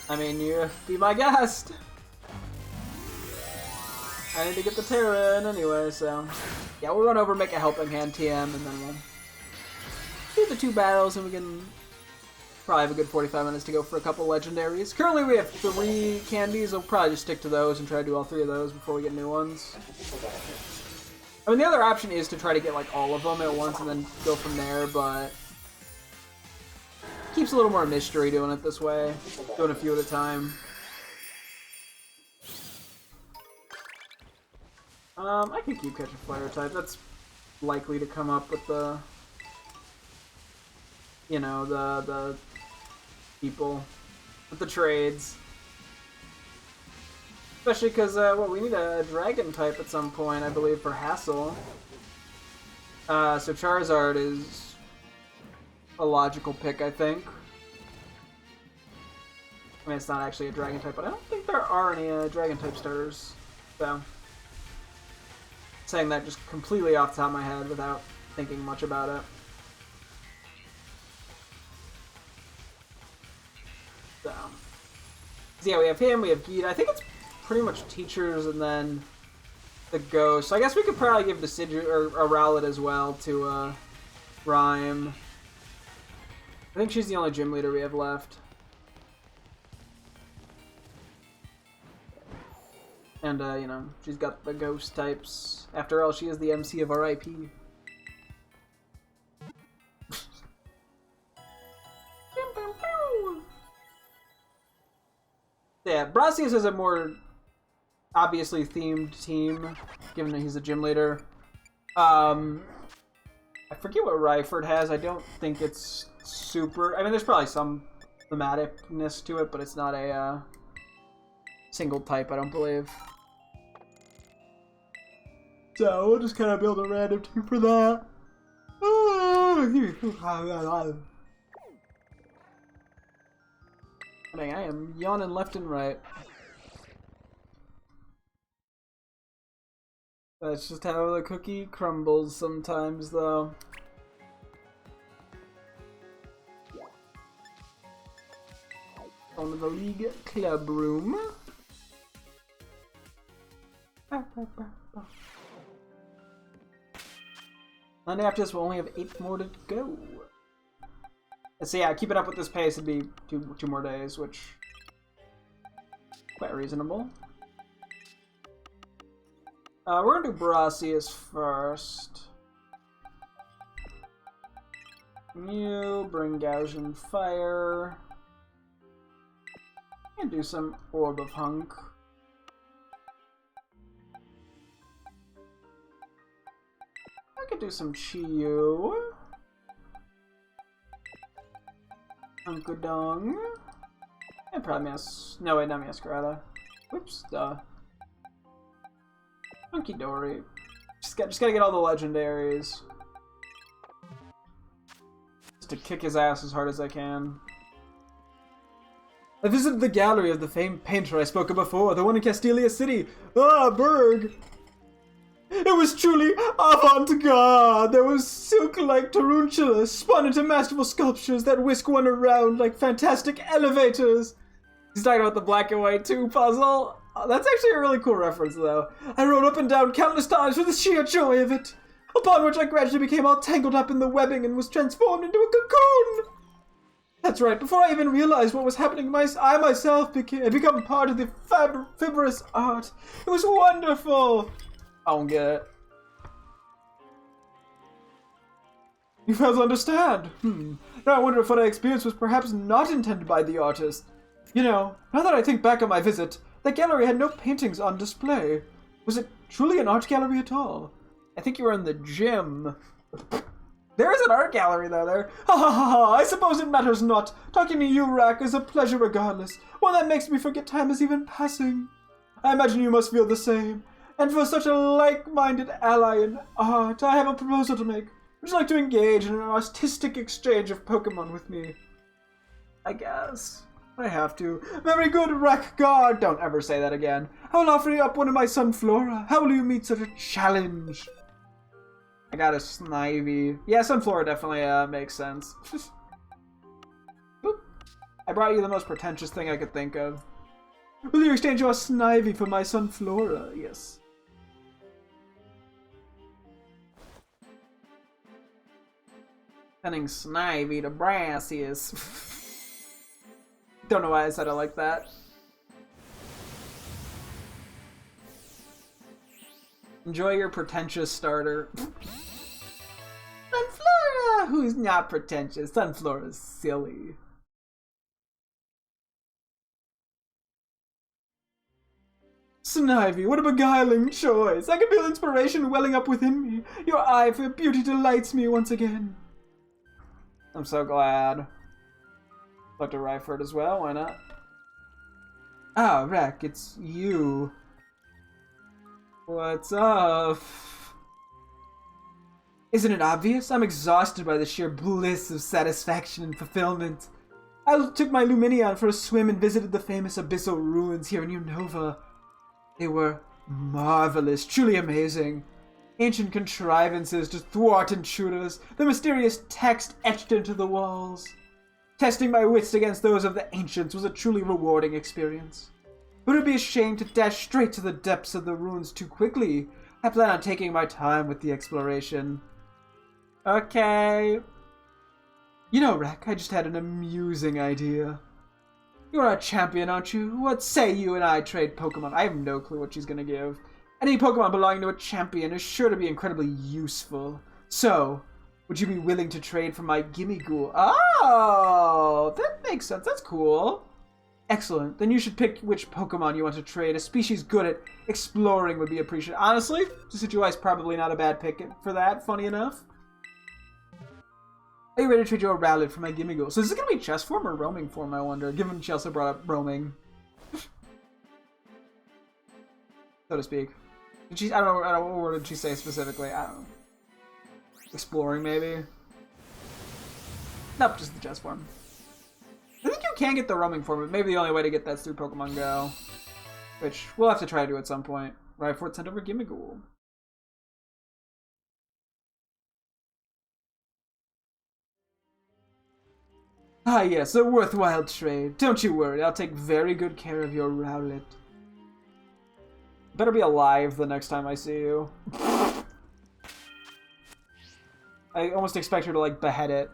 I mean, you be my guest! I need to get the Terra in anyway, so... Yeah, we'll run over, make a Helping Hand TM, and then we'll do the 2 battles, and we can probably have a good 45 minutes to go for a couple legendaries. Currently we have 3 candies, I'll probably just stick to those and try to do all 3 of those before we get new ones. I mean, the other option is to try to get, like, all of them at once and then go from there, but... keeps a little more mystery doing it this way. Doing a few at a time. I can keep catching Fire type. That's likely to come up with the... you know, the people. With the trades. Especially because, well, we need a Dragon type at some point, I believe, for Hassel. So Charizard is a logical pick, I think. I mean, it's not actually a Dragon type, but I don't think there are any Dragon type starters. So, saying that just completely off the top of my head without thinking much about it. So yeah, we have him, we have Geeta. I think it's pretty much teachers and then the ghost. So I guess we could probably give Deciduous or Rowlet as well to Rhyme. I think she's the only gym leader we have left. And you know, she's got the ghost types. After all, she is the MC of RIP. Yeah, Brassius is a more obviously themed team, given that he's a gym leader. I forget what Ryford has. I don't think it's super... I mean, there's probably some thematicness to it, but it's not a single type, I don't believe. So, we'll just kind of build a random team for that. Dang, I am yawning left and right. That's just how the cookie crumbles sometimes, though. On to the League Club Room. And after this, we'll only have 8 more to go. So yeah, keeping up with this pace would be two more days, which quite reasonable. We're gonna do Brassius first. You bring Gaussian Fire. And do some Orb of Hunk. I could do some Chi-Yu. Hunkadong. And probably no, wait, not Masquerada. Whoops, duh. Hunky Dory. Just gotta get all the legendaries. Just to kick his ass as hard as I can. I visited the gallery of the famed painter I spoke of before, the one in Castelia City. Ah, Berg! It was truly avant-garde. There was silk-like tarantulas spun into masterful sculptures that whisk one around like fantastic elevators. He's talking about the Black and White 2 puzzle. That's actually a really cool reference, though. I rode up and down countless times for the sheer joy of it, upon which I gradually became all tangled up in the webbing and was transformed into a cocoon. That's right, before I even realized what was happening, I myself had become part of the fibrous art. It was wonderful. I don't get it. You fail to understand. Now I wonder if what I experienced was perhaps not intended by the artist. You know, now that I think back on my visit, the gallery had no paintings on display. Was it truly an art gallery at all? I think you were in the gym. There is an art gallery, though, there. Ha ha ha ha, I suppose it matters not. Talking to you, Rack, is a pleasure regardless. One that makes me forget time is even passing. I imagine you must feel the same. And for such a like-minded ally in art, I have a proposal to make. Would you like to engage in an artistic exchange of Pokémon with me? I guess. I have to. Very good, Rack God. Don't ever say that again. I will offer you up one of my Sunflora. How will you meet such a challenge? I got a Snivy. Yeah, Sunflora definitely makes sense. Boop. I brought you the most pretentious thing I could think of. Will you exchange your Snivy for my Sunflora? Yes. Sending Snivy to Brassius. Don't know why I said it like that. Enjoy your pretentious starter. Sunflora! Who's not pretentious? Sunflora's silly. Snivy, what a beguiling choice! I can feel inspiration welling up within me. Your eye for beauty delights me once again. I'm so glad. Dr. Ryford as well, why not? Ah, Rack, it's you. What's up? Isn't it obvious? I'm exhausted by the sheer bliss of satisfaction and fulfillment. I took my Luminion for a swim and visited the famous abyssal ruins here in Unova. They were marvelous, truly amazing. Ancient contrivances to thwart intruders, the mysterious text etched into the walls. Testing my wits against those of the ancients was a truly rewarding experience. But it would be a shame to dash straight to the depths of the ruins too quickly. I plan on taking my time with the exploration. Okay. You know, Rack, I just had an amusing idea. You're a champion, aren't you? What say you and I trade Pokemon? I have no clue what she's gonna give. Any Pokemon belonging to a champion is sure to be incredibly useful. So, would you be willing to trade for my Gimmighoul? Oh, that makes sense. That's cool. Excellent. Then you should pick which Pokemon you want to trade. A species good at exploring would be appreciated. Honestly, Decidueye is probably not a bad pick for that, funny enough. Are you ready to trade your Rowlet for my Gimmighoul? So is this going to be chess form or roaming form, I wonder, given she also brought up roaming. So to speak. Did she, I don't know, what word did she say specifically? I don't know. Exploring, maybe? Nope, just the chess form. I think you can get the roaming form, but maybe the only way to get that's through Pokemon Go. Which we'll have to try to do at some point. Right before it's sent over Gimmighoul. Ah yes, a worthwhile trade. Don't you worry, I'll take very good care of your Rowlet. Better be alive the next time I see you. I almost expect her to, like, behead it.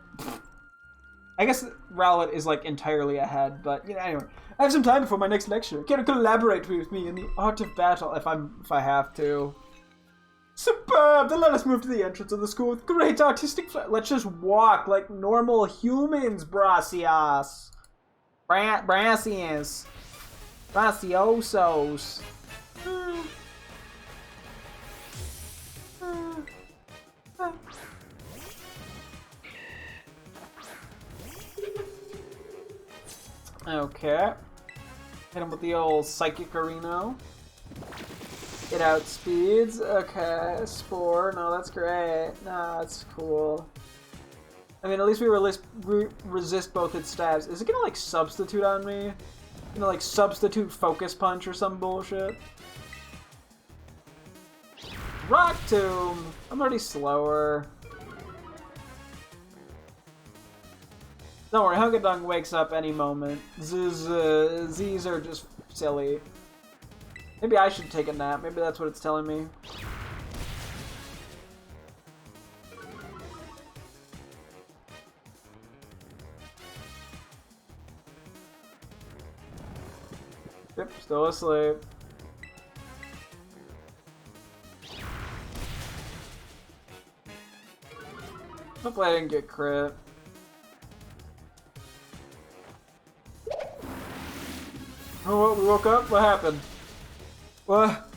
I guess Rowlet is, like, entirely ahead, but, you know, anyway. I have some time before my next lecture. Can you collaborate with me in the art of battle if I have to? Superb! Then let us move to the entrance of the school with great artistic let's just walk like normal humans, Brassios. Brassios. Brassiosos. Okay. Hit him with the old Psychic Arena. It outspeeds. Okay. Spore. No, that's great. No, that's cool. I mean, at least we resist both its stabs. Is it gonna, like, substitute on me? Gonna, like, substitute Focus Punch or some bullshit? Rock Tomb! I'm already slower. Don't worry, Hunkadunk wakes up any moment. Z's are just silly. Maybe I should take a nap. Maybe that's what it's telling me. Yep, still asleep. Hopefully I didn't get crit. Oh, we woke up? What happened? What?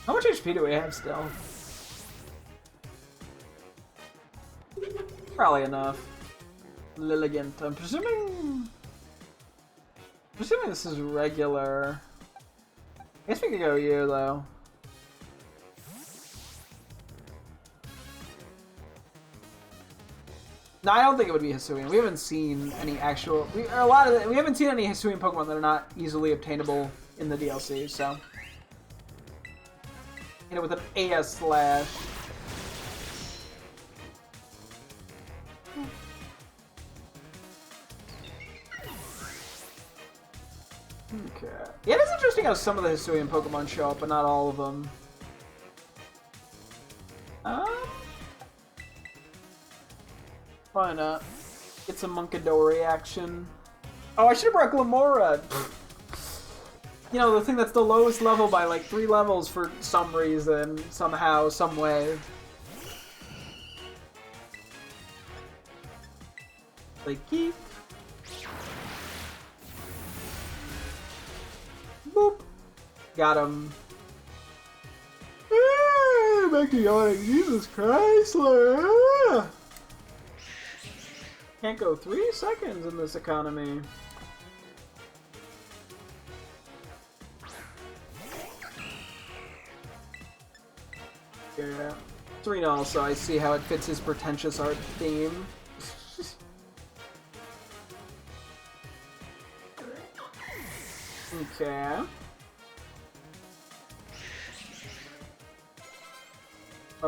How much HP do we have still? Probably enough. Lilligant. I'm presuming this is regular. I guess we could go you though. No, I don't think it would be Hisuian. We haven't seen any actual. We haven't seen any Hisuian Pokemon that are not easily obtainable in the DLC. So, you know, with an AS slash. Okay. Yeah, it's interesting how some of the Hisuian Pokemon show up, but not all of them. Why not? Get some Munkidori action. Oh, I should have brought Glamora! You know, the thing that's the lowest level by like 3 levels for some reason, somehow, some way. Like, keep. Boop. Got him. Back to yawning. Jesus Christ. Can't go 3 seconds in this economy. Yeah. Serena also, I see how it fits his pretentious art theme. Okay.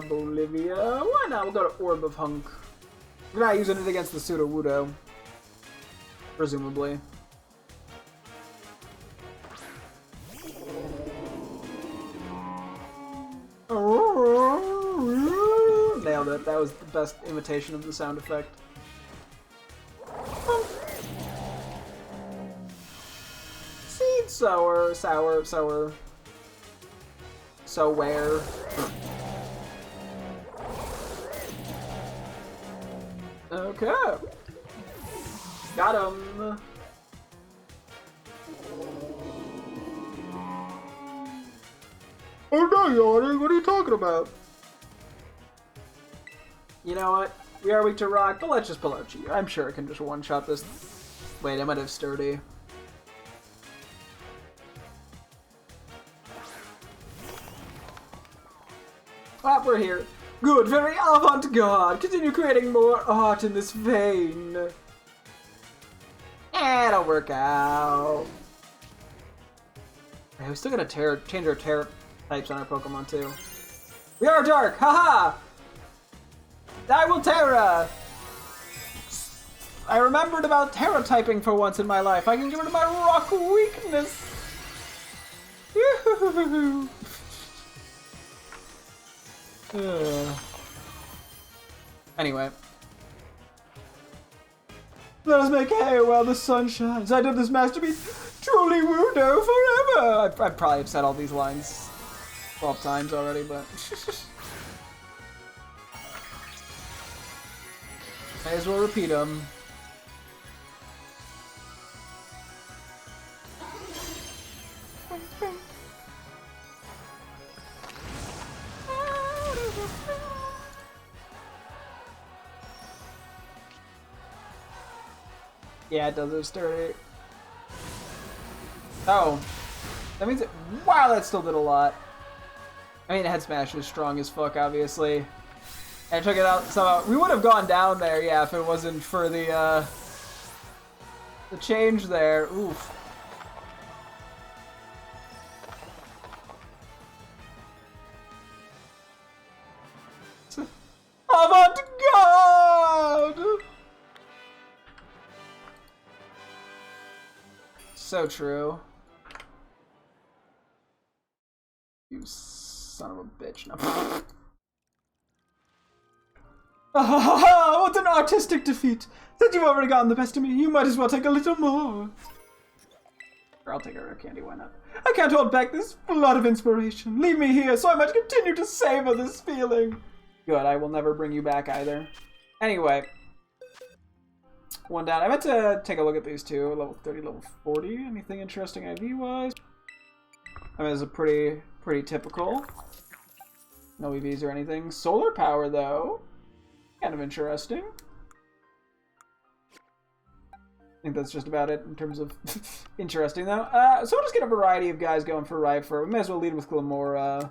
Bolivia. Why not? We'll go to Orb of Hunk. We're not using it against the Sudowoodo. Presumably. Nailed it. That was the best imitation of the sound effect. Seed sour. So where? Okay. Got him. I'm not yawning. What are you talking about? You know what? We are weak to rock, but let's just pull out G. I'm sure it can just one-shot this. Wait, I might have Sturdy. Ah, we're here. Good, very avant-garde. Continue creating more art in this vein. It'll work out. Okay, we're still gonna change our terror types on our Pokemon too. We are dark, haha! I will Terra! I remembered about Terra typing for once in my life. I can get rid of my rock weakness. Yoo-hoo-hoo-hoo. Anyway. Let us make hay while the sun shines. I did this masterpiece truly Wudo forever. I probably have said all these lines 12 times already, but may as well repeat them. Yeah, it does. It's sturdy. Oh. That means it. Wow, that still did a lot. I mean, Head Smash is strong as fuck, obviously. And took it out somehow. We would have gone down there, yeah, if it wasn't for the change there. Oof. Avant-garde! So true. You son of a bitch. No. What an artistic defeat! Since you've already gotten the best of me, you might as well take a little more. Or I'll take a rare candy, why not? I can't hold back this flood of inspiration. Leave me here so I might continue to savor this feeling. Good, I will never bring you back either. Anyway. One down. I meant to take a look at these two. Level 30, level 40. Anything interesting IV-wise? I mean, it's a pretty typical. No EVs or anything. Solar power, though. Kind of interesting. I think that's just about it in terms of interesting, though. So we'll just get a variety of guys going for Rhyfer. We may as well lead with Glamora,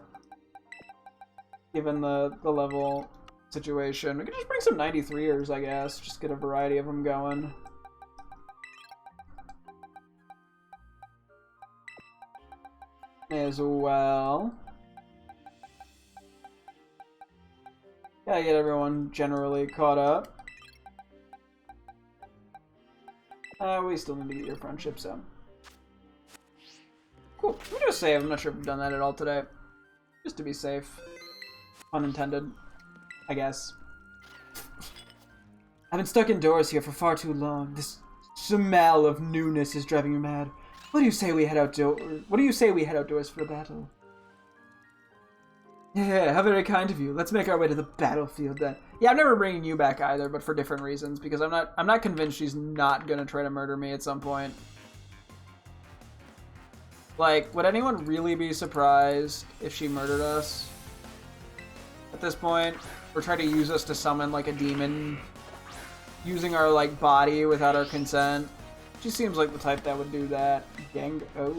given the level situation. We could just bring some 93ers, I guess. Just get a variety of them going. As well. Gotta get everyone generally caught up. We still need to get your friendship, so. Cool. Let me just save. I'm not sure if we've done that at all today. Just to be safe. Unintended, I guess. I've been stuck indoors here for far too long. This smell of newness is driving me mad. What do you say we head outdoors for a battle? Yeah, how very kind of you. Let's make our way to the battlefield then. Yeah, I'm never bringing you back either, but for different reasons, because I'm not convinced she's not gonna try to murder me at some point. Like, would anyone really be surprised if she murdered us at this point? Or try to use us to summon, like, a demon using our, like, body without our consent? She seems like the type that would do that. Gang. Oh.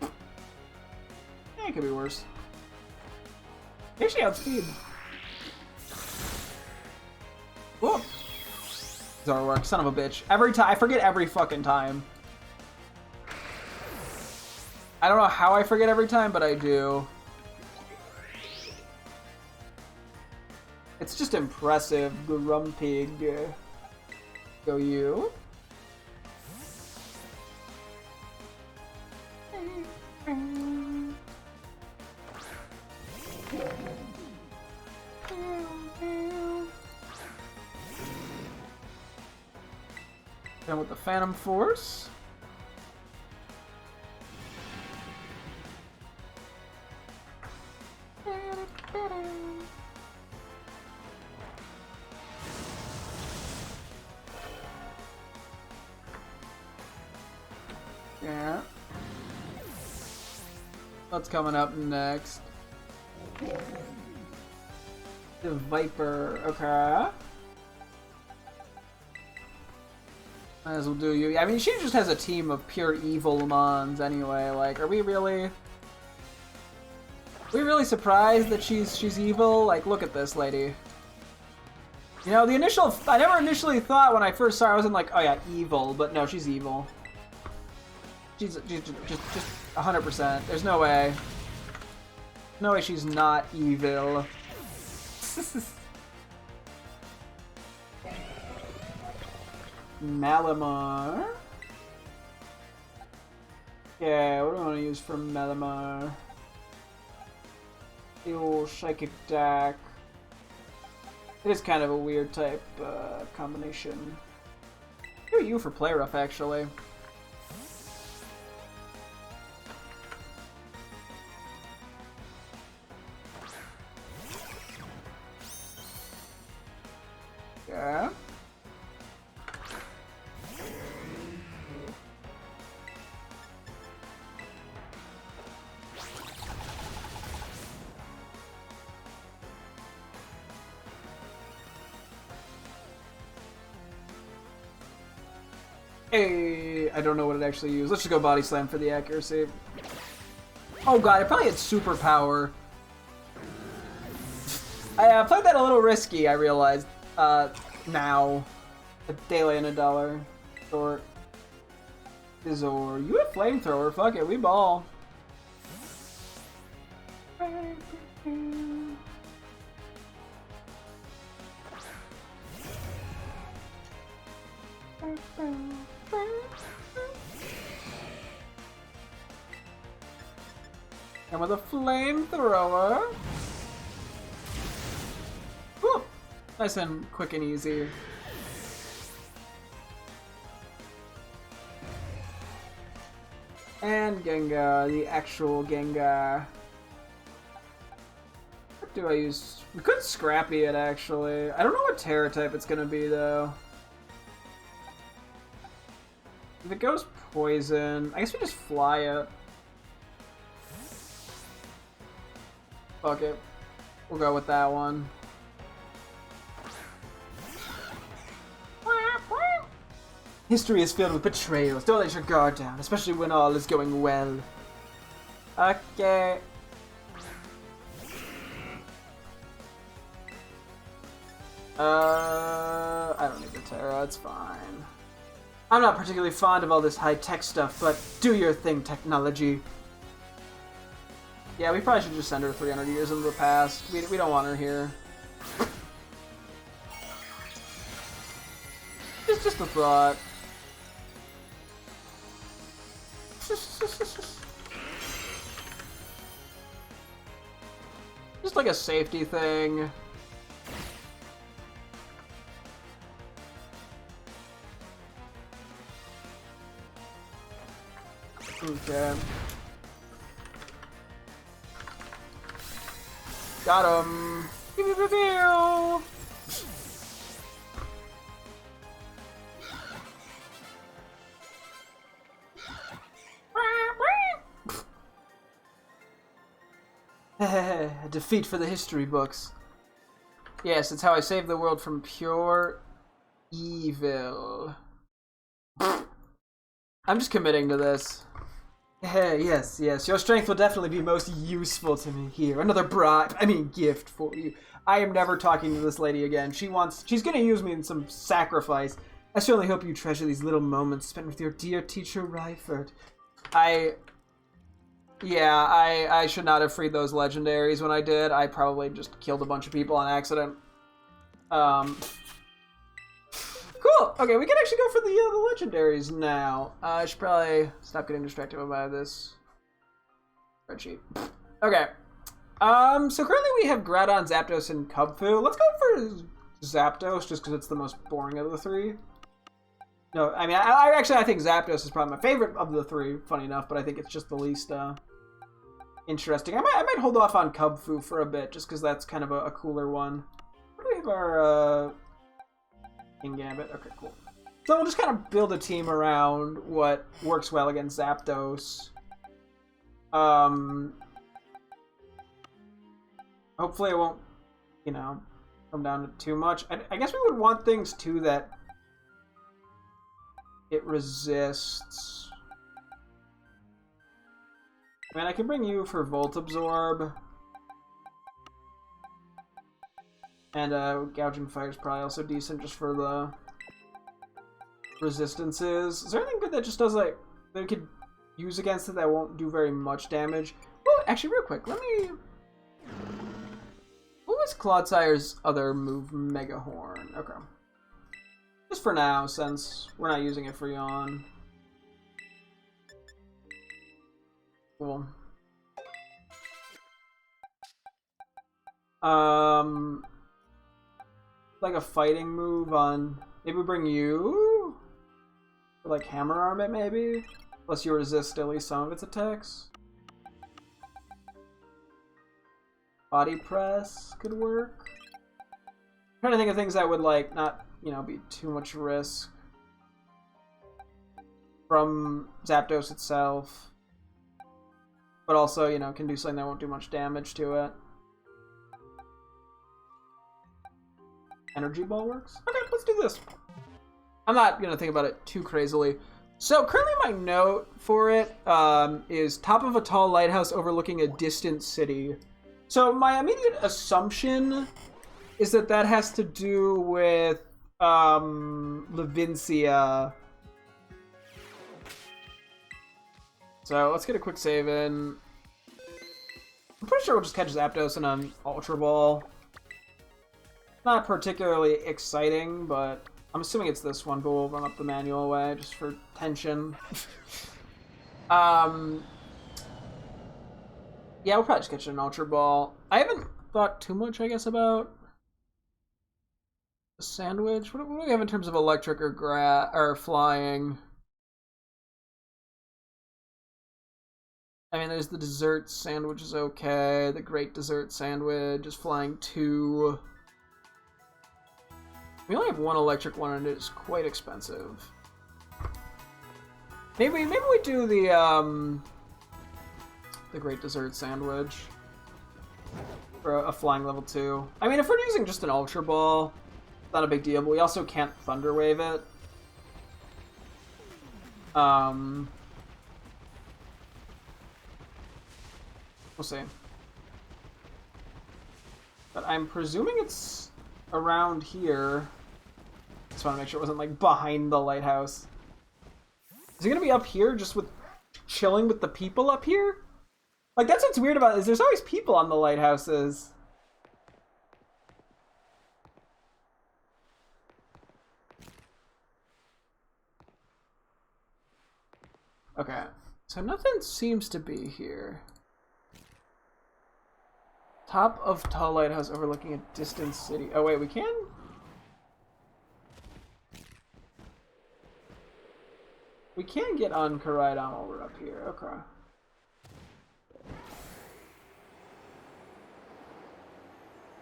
Yeah, it could be worse. Maybe she outspeed. Whoa. Zorwork, son of a bitch. Every time, I forget every fucking time. I don't know how I forget every time, but I do. It's just impressive, Grumpig. Go you. Then with the Phantom Force. Yeah. What's coming up next? The Viper. Okay. Might as well do you. I mean, she just has a team of pure evil mons anyway. Like, are we really surprised that she's evil? Like, look at this lady. You know, I never initially thought when I first saw her, I wasn't like, oh yeah, evil, but no, she's evil. She's just 100%. There's no way. No way she's not evil. Malamar. Yeah, what do I want to use for Malamar? The old Psychic Deck. It is kind of a weird type combination. Who are you for Play Rough, actually? Yeah. Hey, I don't know what it actually used. Let's just go Body Slam for the accuracy. Oh god, it probably had Superpower. I played that a little risky, I realized. Now. A daily and a dollar. Short. Zor. You have Flamethrower, fuck it, we ball. And with a flamethrower. Whoop! Nice and quick and easy. And Gengar, the actual Gengar. What do I use? We could Scrappy it, actually. I don't know what Terra type it's gonna be, though. If it goes Poison, I guess we just fly it. Fuck it. We'll go with that one. History is filled with betrayals. Don't let your guard down, especially when all is going well. Okay. I don't need the Terra, it's fine. I'm not particularly fond of all this high-tech stuff, but do your thing, technology. Yeah, we probably should just send her 300 years into the past. We don't want her here. Just a thought. Just like a safety thing. Okay. Got him. A defeat for the history books. Yes, it's how I saved the world from pure evil. I'm just committing to this. Yes, your strength will definitely be most useful to me. Here, another gift for you. I am never talking to this lady again. She's gonna use me in some sacrifice. I certainly hope you treasure these little moments spent with your dear teacher, Ryford. I should not have freed those legendaries when I did. I probably just killed a bunch of people on accident. Cool. Okay, we can actually go for the legendaries now. I should probably stop getting distracted by this spreadsheet. Okay. So currently we have Groudon, Zapdos, and Kubfu. Let's go for Zapdos just because it's the most boring of the three. No, I mean, I think Zapdos is probably my favorite of the three, funny enough, but I think it's just the least interesting. I might hold off on Kubfu for a bit just because that's kind of a cooler one. Where do we have our King Gambit? Okay, cool. So we'll just kind of build a team around what works well against Zapdos. Hopefully it won't, come down to too much. I guess we would want things, too, that it resists. I mean, I can bring you for Volt Absorb. And Gouging Fire is probably also decent just for the resistances. Is there anything good that just does, like, that we could use against it that won't do very much damage? Well, actually, real quick, let me... What was Clodsire's other move? Mega Horn. Okay. Just for now, since we're not using it for Yawn. Cool. Like a fighting move on... Maybe bring you? Or like Hammer Arm it, maybe? Plus you resist at least some of its attacks. Body Press could work. I'm trying to think of things that would, like, not, be too much risk. From Zapdos itself. But also, can do something that won't do much damage to it. Energy Ball works? Okay, let's do this. I'm not going to think about it too crazily. So, currently my note for it is top of a tall lighthouse overlooking a distant city. So, my immediate assumption is that has to do with Levincia. So, let's get a quick save in. I'm pretty sure we'll just catch Zapdos in an Ultra Ball. Not particularly exciting, but I'm assuming it's this one, but we'll run up the manual way just for tension. Yeah, we'll probably just catch an Ultra Ball. I haven't thought too much, I guess, about the sandwich. What do we have in terms of electric or flying? I mean, there's the dessert sandwich is okay. The great dessert sandwich is flying 2. We only have one electric one, and it is quite expensive. Maybe we do the great dessert sandwich for a flying level 2. I mean, if we're using just an Ultra Ball, not a big deal. But we also can't Thunder Wave it. We'll see. But I'm presuming it's around here. Just want to make sure it wasn't like behind the lighthouse. Is it gonna be up here, just with chilling with the people up here? Like, that's what's weird about it, is there's always people on the lighthouses. Okay, so nothing seems to be here. Top of tall lighthouse overlooking a distant city. Oh wait, we can? We can get on Koraidon while we're up here. Okay.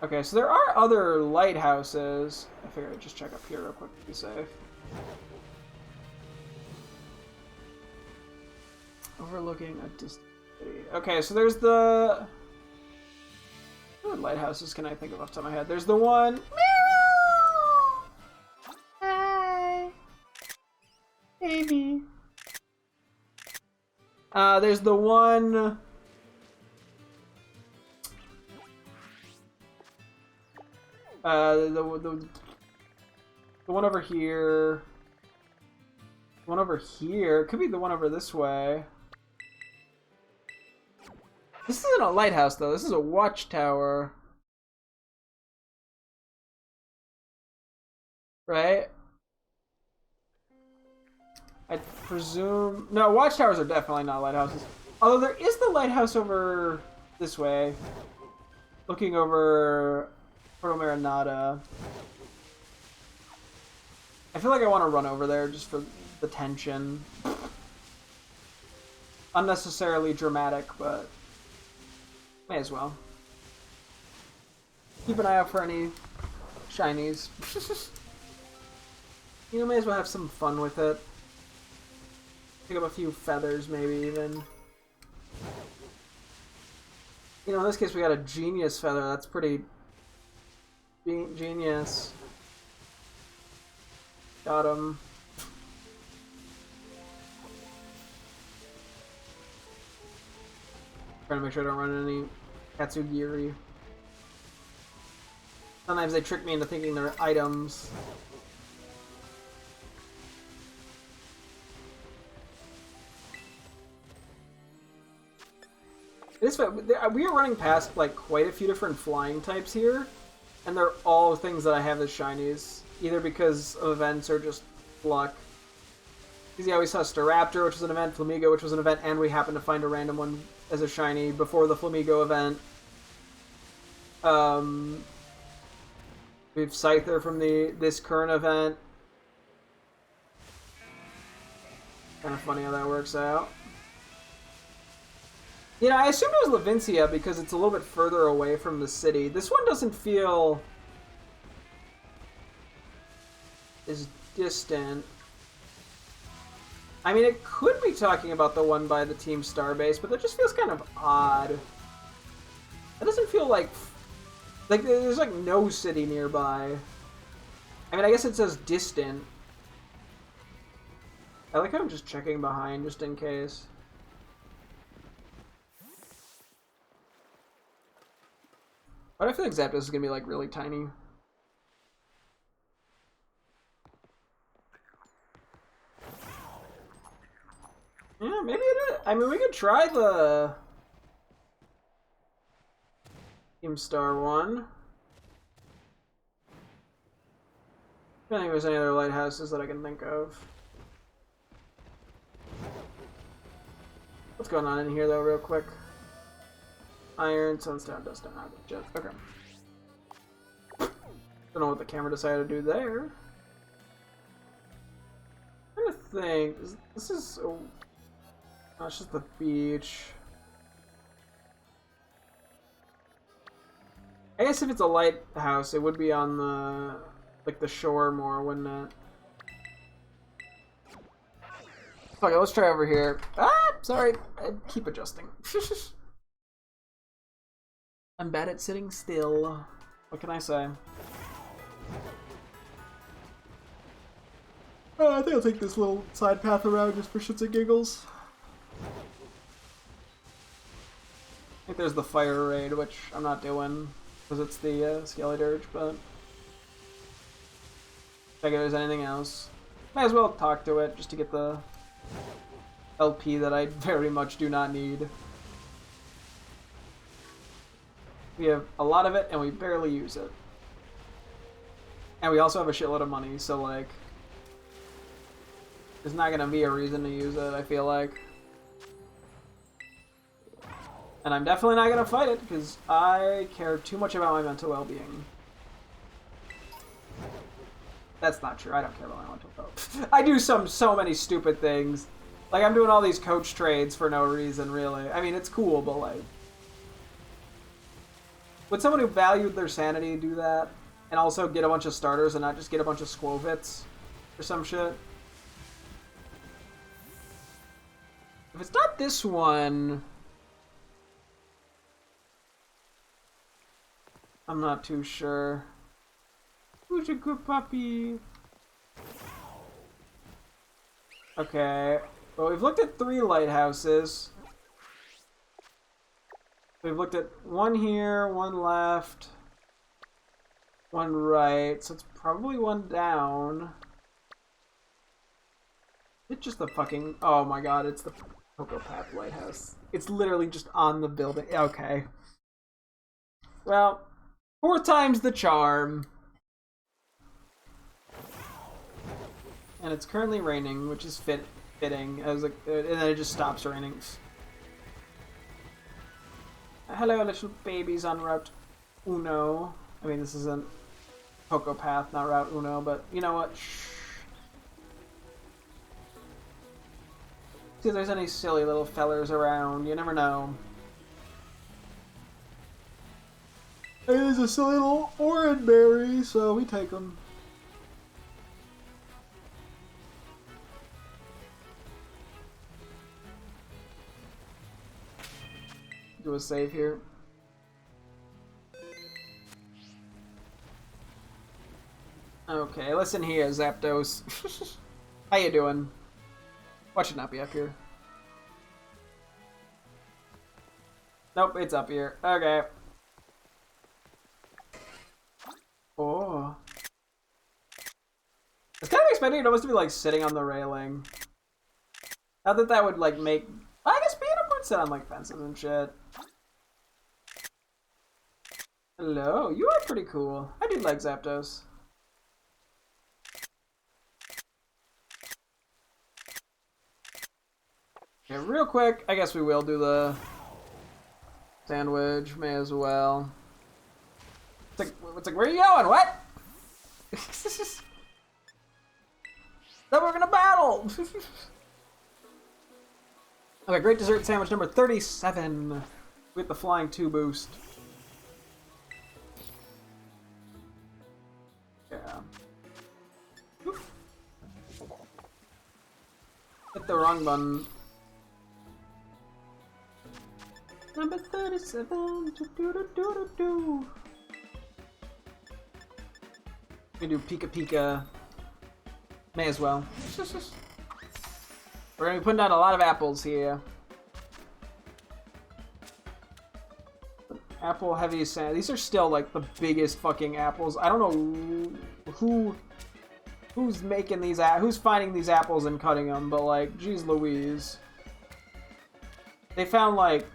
Okay, so there are other lighthouses. I figured I'd just check up here real quick to be safe. Overlooking a distant city. Okay, so there's the... What lighthouses can I think of off the top of my head? There's the one... Hi. Baby. There's the one... The one over here. The one over here. Could be the one over this way. This isn't a lighthouse, though. This is a watchtower. Right? I presume... No, watchtowers are definitely not lighthouses. Although there is the lighthouse over this way. Looking over Puerto Marinada. I feel like I want to run over there just for the tension. Unnecessarily dramatic, but... May as well. Keep an eye out for any shinies. You know, may as well have some fun with it. Pick up a few feathers, maybe, even. You know, in this case we got a genius feather. That's pretty... genius. Got him. Trying to make sure I don't run any Katsugiri. Sometimes they trick me into thinking they're items. We are running past like quite a few different flying types here, and they're all things that I have as shinies, either because of events or just luck. Because yeah, we saw Staraptor, which was an event, Flamigo, which was an event, and we happened to find a random one as a shiny before the Flamigo event. We have Scyther from this current event. Kind of funny how that works out. You know, I assumed it was Levincia because it's a little bit further away from the city. This one doesn't feel as distant. I mean, it could be talking about the one by the Team Starbase, but that just feels kind of odd. It doesn't feel like there's like no city nearby. I mean, I guess it says distant. I like how I'm just checking behind just in case. But I feel like Zapdos is gonna be like really tiny. Yeah, maybe it is. I mean, we could try the Team Star one. I don't think there's any other lighthouses that I can think of. What's going on in here, though, real quick? Iron, sunstone, dust down, jet. Okay. Don't know what the camera decided to do there. I'm trying to think. This is. Oh, it's just the beach. I guess if it's a lighthouse, it would be on the the shore more, wouldn't it? Okay, let's try over here. Ah, sorry. I keep adjusting. I'm bad at sitting still. What can I say? I think I'll take this little side path around just for shits and giggles. I think there's the fire raid, which I'm not doing because it's the Skelly Dirge, but check if there's anything else. Might as well talk to it just to get the LP that I very much do not need. We have a lot of it and we barely use it. And we also have a shitload of money, so like there's not gonna be a reason to use it, I feel like. And I'm definitely not gonna fight it because I care too much about my mental well-being. That's not true. I don't care about my mental health. I do so many stupid things. Like I'm doing all these coach trades for no reason, really. I mean, it's cool, but like, would someone who valued their sanity do that and also get a bunch of starters and not just get a bunch of squovits or some shit? If it's not this one, I'm not too sure. Who's a good puppy? Okay, well, we've looked at 3 lighthouses. We've looked at one here, one left, one right, so it's probably one down. It's just the fucking... Oh my god, it's the Cocoa Path Lighthouse. It's literally just on the building. Okay. Well, 4 times the charm. And it's currently raining, which is fitting. As and then it just stops raining. Hello, little babies on Route Uno. I mean, this isn't Cocoa Path, not Route Uno, but you know what? Shh. See if there's any silly little fellers around. You never know. Hey, there's a silly little orange berry, so we take them. Do a save here. Okay, listen here, Zapdos. How you doing? What should not be up here? Nope, it's up here. Okay. Oh. I was kind of expecting it almost to be like sitting on the railing. Not that that would like make... I guess being up would sit on like fences and shit. Hello, you are pretty cool. I do like Zapdos. Okay, real quick, I guess we will do the sandwich. May as well. It's like where are you going? What? Then we're gonna battle! Okay, great dessert sandwich number 37 with the flying 2 boost. Yeah. Oof. Hit the wrong button. Number 37. Do. We do Pika Pika. May as well. We're gonna be putting down a lot of apples here. Apple heavy sand. These are still like the biggest fucking apples. I don't know who's making these. Who's finding these apples and cutting them, but like, geez Louise. They found like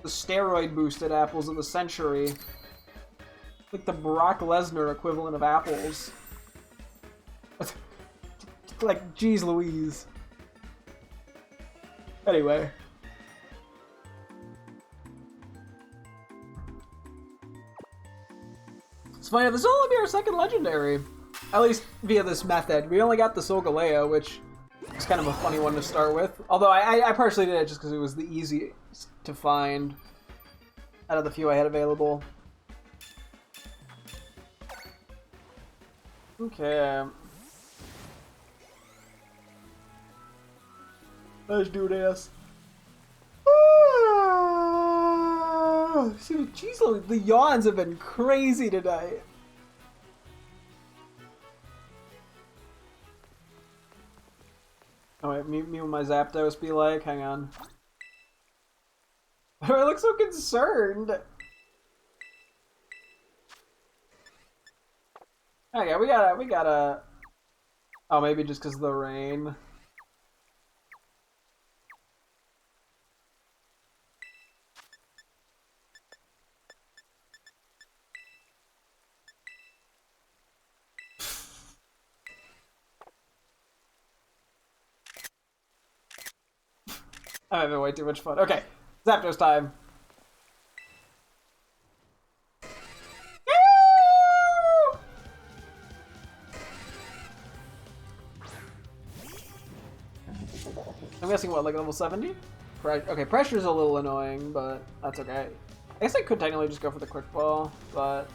the steroid boosted apples of the century. Like the Brock Lesnar equivalent of apples. Like, geez Louise. Anyway. It's funny, this will only be our second legendary. At least via this method. We only got the Solgaleo, which is kind of a funny one to start with. Although I partially did it just because it was the easiest to find out of the few I had available. Okay. Let's do this. Jeez, the yawns have been crazy tonight. Oh wait, me and my Zapdos be like, hang on. Why do I look so concerned? Oh yeah, we gotta... Oh, maybe just because of the rain. I'm having way too much fun. Okay, Zapdos time. I'm guessing what, like level 70? Okay, pressure's a little annoying, but that's okay. I guess I could technically just go for the quick ball, but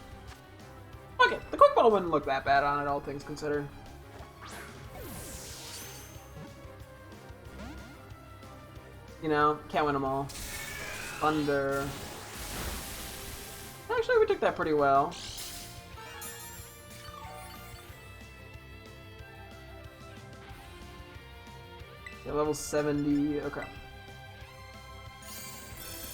okay, the quick ball wouldn't look that bad on it, all things considered. You know, can't win them all. Thunder. Actually, we took that pretty well. Yeah, level 70, okay.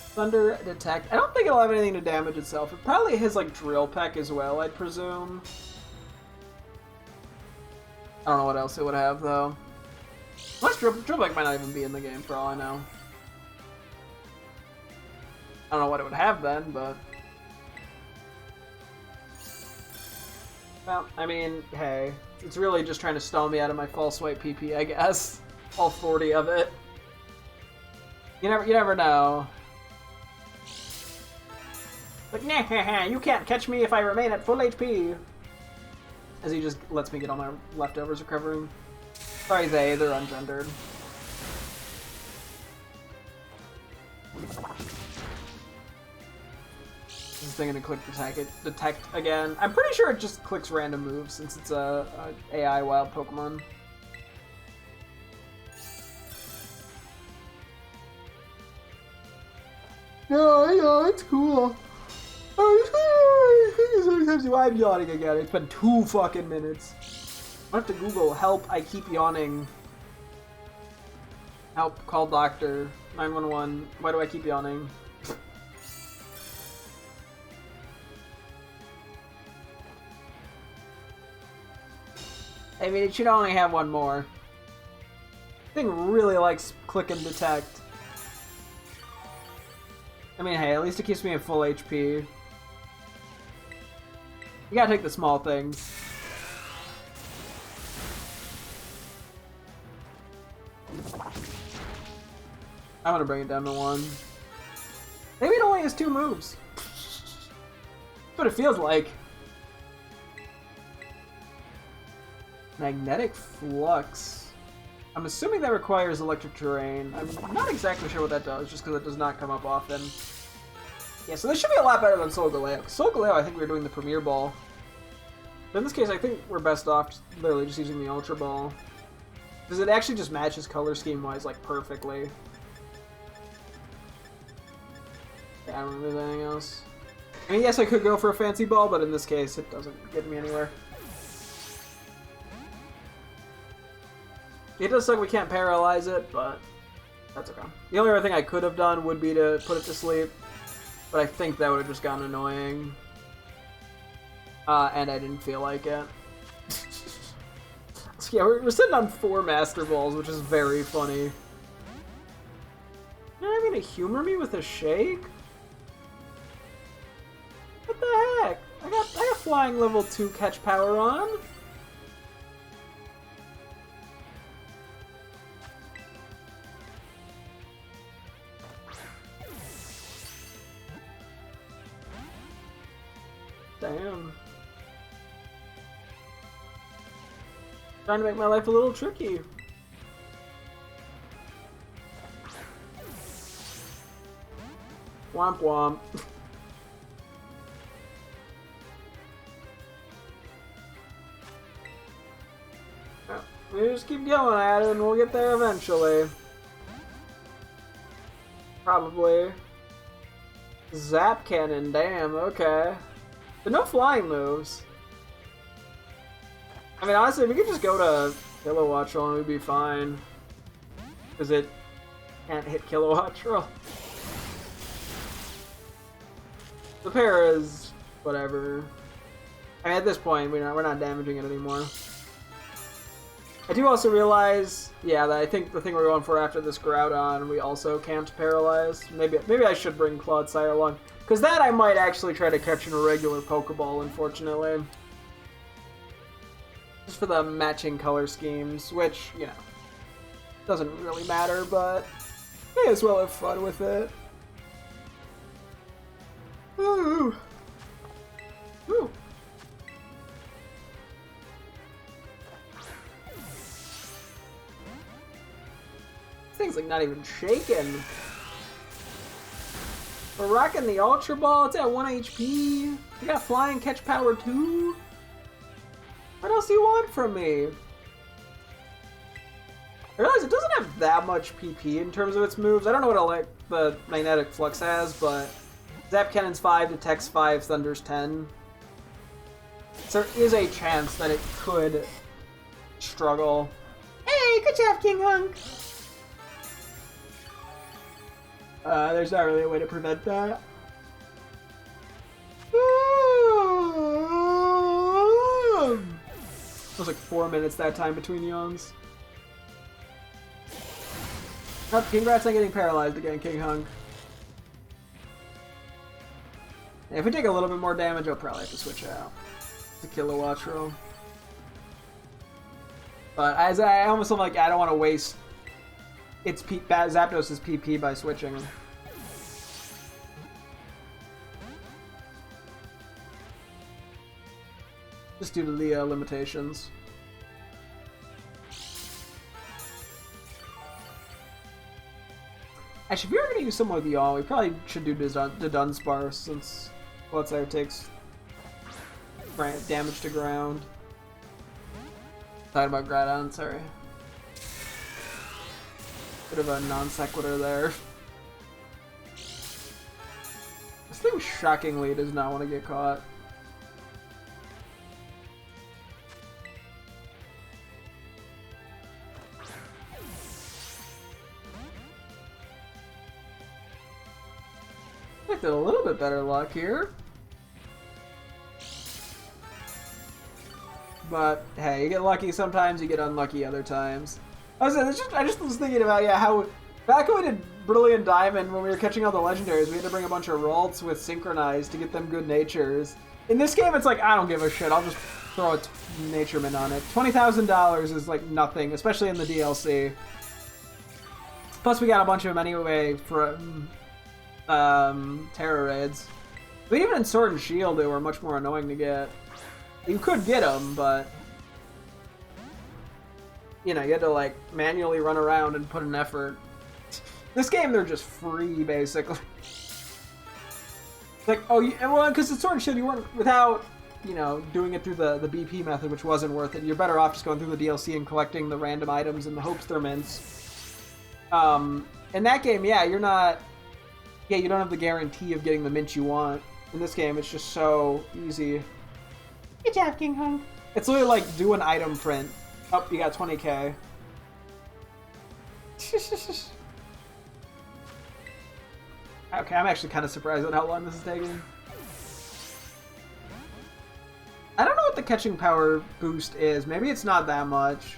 Thunder detect. I don't think it'll have anything to damage itself. It probably has like drill peck as well, I'd presume. I don't know what else it would have though. Plus drill peck might not even be in the game for all I know. I don't know what it would have then, but... Well, I mean, hey. It's really just trying to stall me out of my false white PP, I guess. All 40 of it. You never know. Like, nah, you can't catch me if I remain at full HP. As he just lets me get all my leftovers recovering. Sorry, they're ungendered. This thing gonna click detect again. I'm pretty sure it just clicks random moves since it's a AI wild Pokemon. Yeah, it's cool. Sometimes I'm yawning again. It's been 2 fucking minutes. I have to Google help. I keep yawning. Help. Call doctor. 911. Why do I keep yawning? I mean, it should only have one more. This thing really likes click and detect. I mean, hey, at least it keeps me at full HP. You gotta take the small things. I'm gonna bring it down to 1. Maybe it only has 2 moves. That's what it feels like. Magnetic Flux. I'm assuming that requires electric terrain. I'm not exactly sure what that does, just because it does not come up often. Yeah, so this should be a lot better than Solgaleo. Solgaleo, I think we're doing the Premier Ball. But in this case, I think we're best off literally just using the Ultra Ball. Because it actually just matches color scheme-wise, like, perfectly. Yeah, I don't remember anything else. I mean, yes, I could go for a fancy ball, but in this case, it doesn't get me anywhere. It does suck we can't paralyze it, but that's okay. The only other thing I could have done would be to put it to sleep, but I think that would have just gotten annoying. And I didn't feel like it. So yeah, we're sitting on 4 Master Balls, which is very funny. You're not gonna humor me with a shake? What the heck? I got flying level 2 catch power on. Damn. Trying to make my life a little tricky. Womp womp. We just keep going at it and we'll get there eventually. Probably. Zap cannon, damn, okay. But no flying moves. I mean, honestly, we could just go to Kilowatt Roll and we'd be fine. Because it can't hit Kilowatt Roll. The pair is whatever. I mean, at this point, we're not damaging it anymore. I do also realize, yeah, that I think the thing we're going for after this Groudon, we also can't paralyze. Maybe I should bring Clodsire along. Because that I might actually try to catch in a regular Pokeball, unfortunately. Just for the matching color schemes, which, you know, doesn't really matter, but may as well have fun with it. Ooh. Ooh. This thing's like not even shaking. We're rocking the Ultra Ball, it's at 1 HP. You got Flying Catch Power too? What else do you want from me? I realize it doesn't have that much PP in terms of its moves. I don't know what the Magnetic Flux has, but Zap Cannon's 5, Detect's 5, Thunder's 10. So there is a chance that it could struggle. Hey, good job, King Hunk! There's not really a way to prevent that. It was like 4 minutes that time between yawns. Oh, congrats on getting paralyzed again, King Hunk. Yeah, if we take a little bit more damage, I'll probably have to switch out to Kilowatt Roll. But as I almost feel like I don't want to waste its Zapdos' PP by switching. Just due to the limitations. Actually, if we were going to use someone with Yaw, we probably should do the Dunsparce, since Clodsire takes damage to ground. Talking about Groudon, sorry. Bit of a non sequitur there. This thing shockingly does not want to get caught. A little bit better luck here. But hey, you get lucky sometimes, you get unlucky other times. I just was thinking about, yeah, how back when we did Brilliant Diamond, when we were catching all the legendaries, we had to bring a bunch of Ralts with Synchronize to get them good natures. In this game, it's like, I don't give a shit, I'll just throw a Naturemon on it. $20,000 is like nothing, especially in the DLC. Plus we got a bunch of them anyway for Terra Raids. But even in Sword and Shield, they were much more annoying to get. You could get them, but you know, you had to like manually run around and put an effort. This game, they're just free, basically. Like, oh, well, because it's Sword and Shield, you weren't, without, you know, doing it through the BP method, which wasn't worth it. You're better off just going through the DLC and collecting the random items in the hopes they're mints. In that game, yeah, you don't have the guarantee of getting the mint you want. In this game, it's just so easy. Good job, King Hunk. It's literally like, do an item print. Oh, you got 20k. Okay, I'm actually kind of surprised at how long this is taking. I don't know what the catching power boost is. Maybe it's not that much.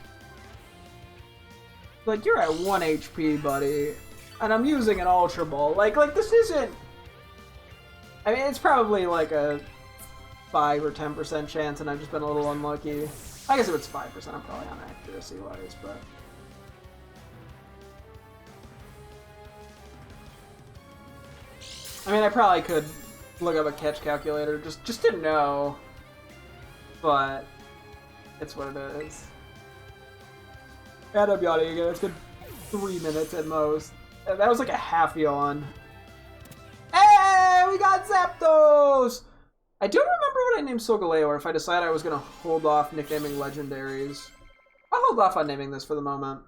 Like, you're at 1 HP, buddy. And I'm using an Ultra Ball. Like this isn't... I mean, it's probably like a 5 or 10% chance, and I've just been a little unlucky. I guess if it's 5%, I'm probably on accuracy-wise, but... I mean, I probably could look up a catch calculator just to know, but it's what it is. And I'm yawning again. It's been 3 minutes at most. And that was like a half yawn. Hey, we got Zapdos! I don't remember what I named Solgaleo, or if I decided I was going to hold off nicknaming legendaries. I'll hold off on naming this for the moment.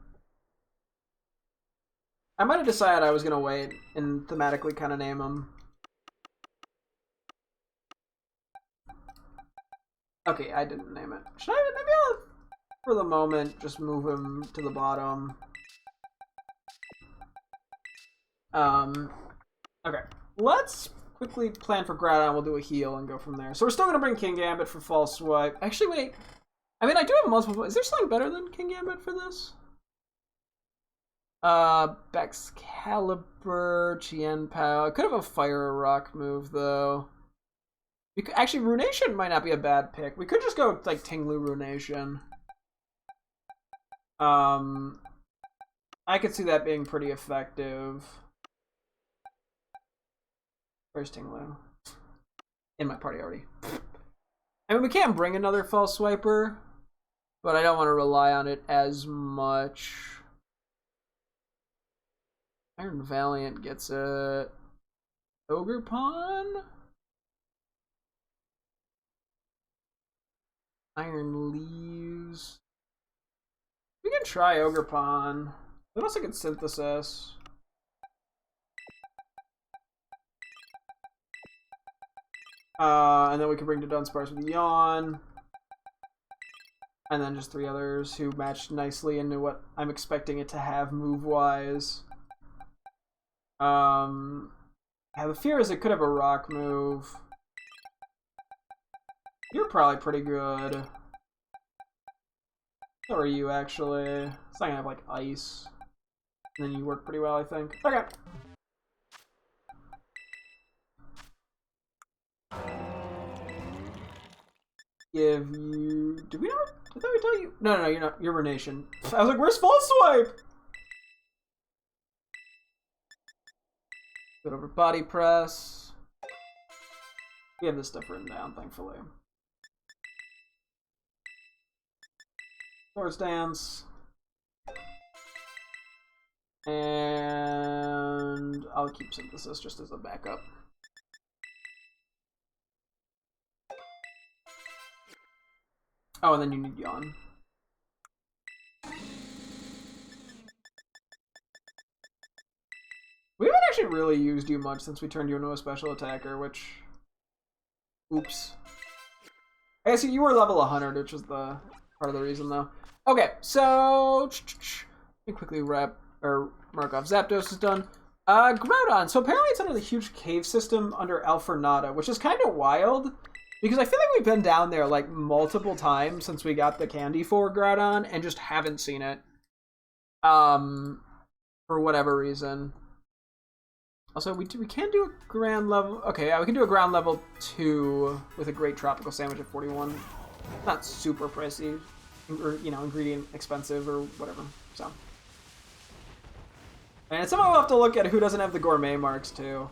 I might have decided I was going to wait and thematically kind of name them. Okay, I didn't name it. Should I? Maybe I'll, for the moment, just move him to the bottom. Okay. Let's quickly plan for Groudon. We'll do a heal and go from there. So we're still going to bring King Gambit for False Swipe. Actually, wait. I mean, I do have multiple... Is there something better than King Gambit for this? Excalibur, Chien-Pao. I could have a Fire or Rock move, though. We could, actually, Runation might not be a bad pick. We could just go, like, Tinglu Runation. I could see that being pretty effective. Where's Tinglu? In my party already. I mean, we can't bring another False Swiper, but I don't want to rely on it as much. Iron Valiant gets a Ogerpon? Iron Leaves. We can try Ogerpon. What else I can Synthesis? And then we can bring to Dunsparce with Yawn. And then just 3 others who match nicely into what I'm expecting it to have move-wise. Yeah, the fear is it could have a rock move. You're probably pretty good. So are you, actually. It's not gonna have, like, ice. And then you work pretty well, I think. Okay. Give you... Did we not... I thought we told you... No, you're not. You're Renation. I was like, where's False Swipe? Good over Body Press. We have this stuff written down, thankfully. Swords Dance. And I'll keep Synthesis just as a backup. Oh, and then you need Yawn. We haven't actually really used you much since we turned you into a special attacker, which... Oops. I guess you were level 100, which was the part of the reason, though. Okay, so... Let me quickly mark off. Zapdos is done. Groudon. So apparently it's under the huge cave system under Alfornada, which is kind of wild. Because I feel like we've been down there, like, multiple times since we got the candy for Groudon and just haven't seen it. For whatever reason. Also, we can do a ground level... Okay, yeah, we can do a ground level 2 with a great tropical sandwich at 41. Not super pricey. Or, you know, ingredient expensive or whatever, so. And somehow we'll have to look at who doesn't have the gourmet marks, too.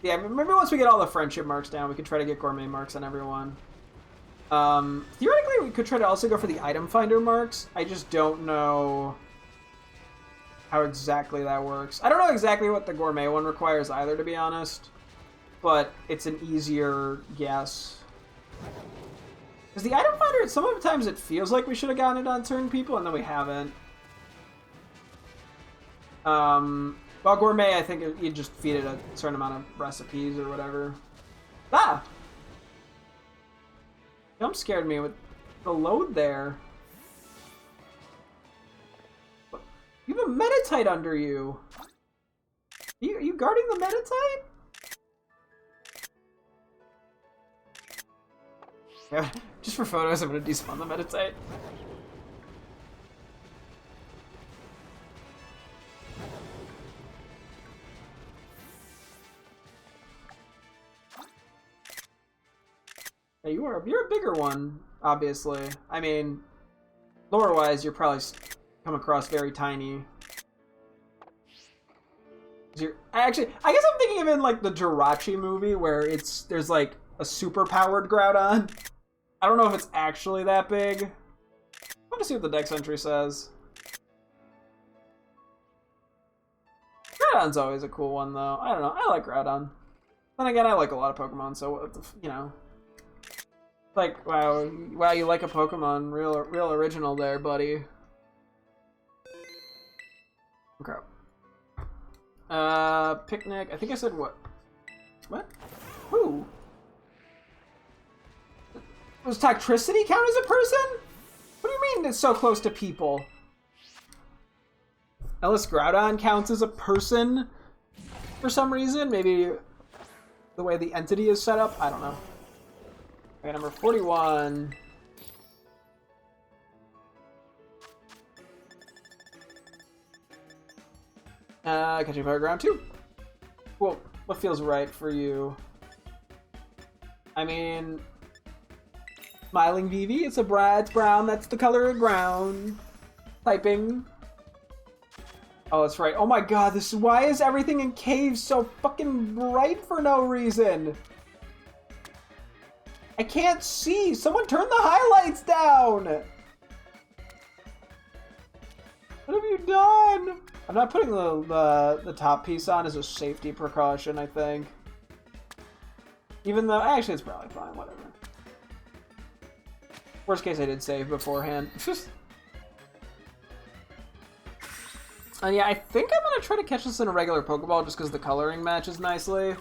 Yeah, maybe once we get all the friendship marks down, we could try to get gourmet marks on everyone. Theoretically, we could try to also go for the item finder marks. I just don't know how exactly that works. I don't know exactly what the gourmet one requires either, to be honest. But it's an easier guess. Because the item finder, sometimes it feels like we should have gotten it on certain people, and then we haven't. Well, gourmet, I think you just feed it a certain amount of recipes or whatever. Ah! Jump scared me with the load there. You have a Meditite under you. Are you guarding the Meditite? Yeah, just for photos, I'm gonna despawn the Meditite. Yeah, you're a bigger one, obviously. I mean, lore-wise, you're probably come across very tiny. I guess I'm thinking of in like the Jirachi movie where there's like a super powered Groudon. I don't know if it's actually that big. I want to see what the dex entry says. Groudon's always a cool one though. I don't know. I like Groudon. Then again, I like a lot of Pokemon, so you know. Like, wow, you like a Pokemon. Real original there, buddy. Okay. Picnic. I think I said what? What? Who? Does Toxtricity count as a person? What do you mean it's so close to people? Ellis Groudon counts as a person for some reason. Maybe the way the entity is set up. I don't know. Okay, number 41. Catching Fire Ground 2. Well, what feels right for you? I mean, Smiling Vivi, it's brown, that's the color of ground. Typing. Oh, that's right. Oh my god, why is everything in caves so fucking bright for no reason? I can't see! Someone turn the highlights down! What have you done? I'm not putting the top piece on as a safety precaution, I think. Even though, actually it's probably fine, whatever. Worst case I did save beforehand. And yeah, I think I'm gonna try to catch this in a regular Pokeball just because the coloring matches nicely.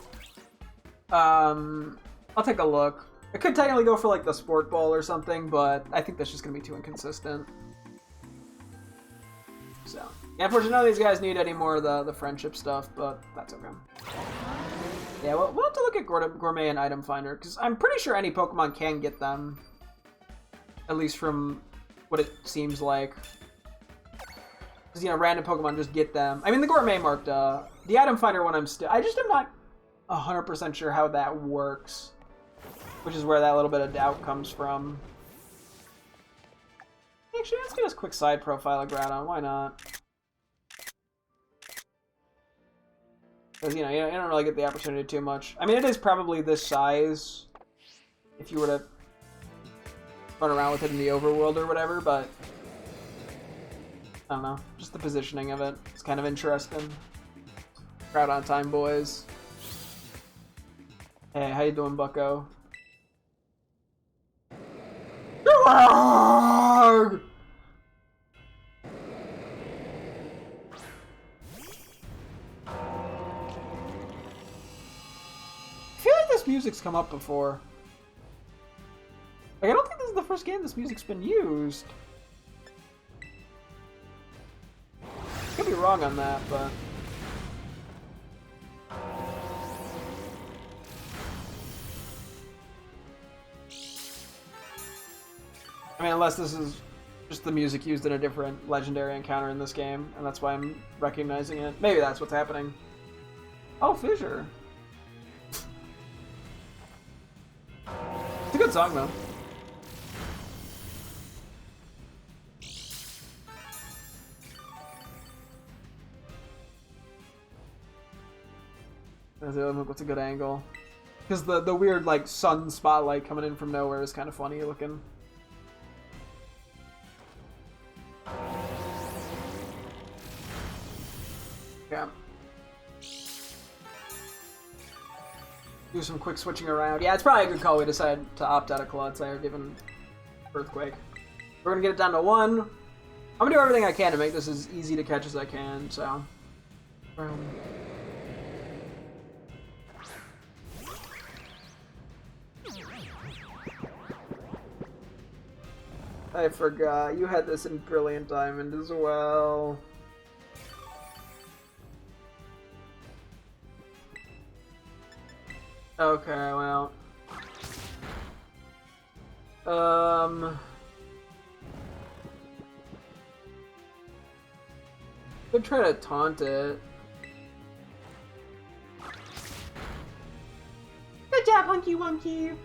I'll take a look. I could technically go for like the Sport Ball or something, but I think that's just gonna be too inconsistent. So, yeah, unfortunately none of these guys need any more of the friendship stuff, but that's okay. Yeah, we'll have to look at Gourmet and Item Finder, because I'm pretty sure any Pokemon can get them. At least from what it seems like. Because, you know, random Pokemon just get them. I mean, the Gourmet marked, the Item Finder one I just am not 100% sure how that works. Which is where that little bit of doubt comes from. Actually, let's get a quick side profile of Groudon. Why not? Because, you know, you don't really get the opportunity too much. I mean, it is probably this size if you were to run around with it in the overworld or whatever, but I don't know. Just the positioning of it. It's kind of interesting. Groudon time, boys. Hey, how you doing, bucko? I feel like this music's come up before. Like, I don't think this is the first game this music's been used. Could be wrong on that, but... I mean, unless this is just the music used in a different legendary encounter in this game, and that's why I'm recognizing it. Maybe that's what's happening. Oh, Fissure. It's a good song, though. What's a good angle? Because the weird, like, sun spotlight coming in from nowhere is kind of funny looking. Yeah. Do some quick switching around. Yeah, it's probably a good call we decided to opt out of Clodsire given Earthquake. We're gonna get it down to 1. I'm gonna do everything I can to make this as easy to catch as I can, so... I forgot. You had this in Brilliant Diamond as well. Okay, well. Could try to taunt it. Good job, Hunky Wunky!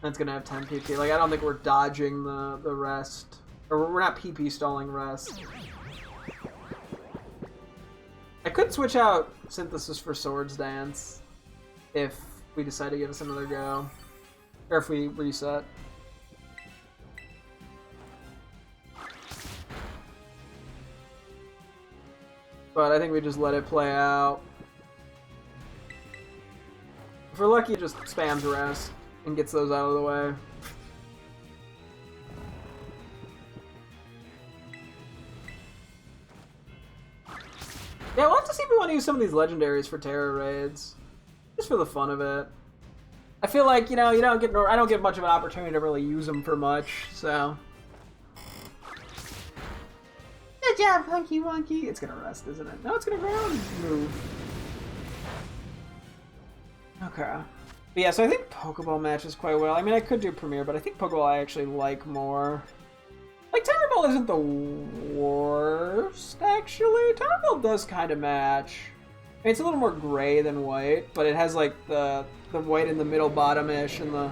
That's gonna have 10 PP. Like, I don't think we're dodging the rest. Or we're not PP stalling rest. I could switch out Synthesis for Swords Dance if we decide to give us another go. Or if we reset. But I think we just let it play out. If we're lucky, it just spams rest and gets those out of the way. Yeah, we'll have to see if we want to use some of these legendaries for Terror Raids. Just for the fun of it. I feel like, you know, I don't get much of an opportunity to really use them for much, so. Good job, Hunky Wonky. It's gonna rest, isn't it? No, it's gonna ground move. Okay. But yeah, so I think Pokeball matches quite well. I mean, I could do Premier, but I think Pokeball I actually like more. Like, Tower Ball isn't the worst, actually. Tower Ball does kind of match. I mean, it's a little more gray than white, but it has, like, the white in the middle bottom-ish and the...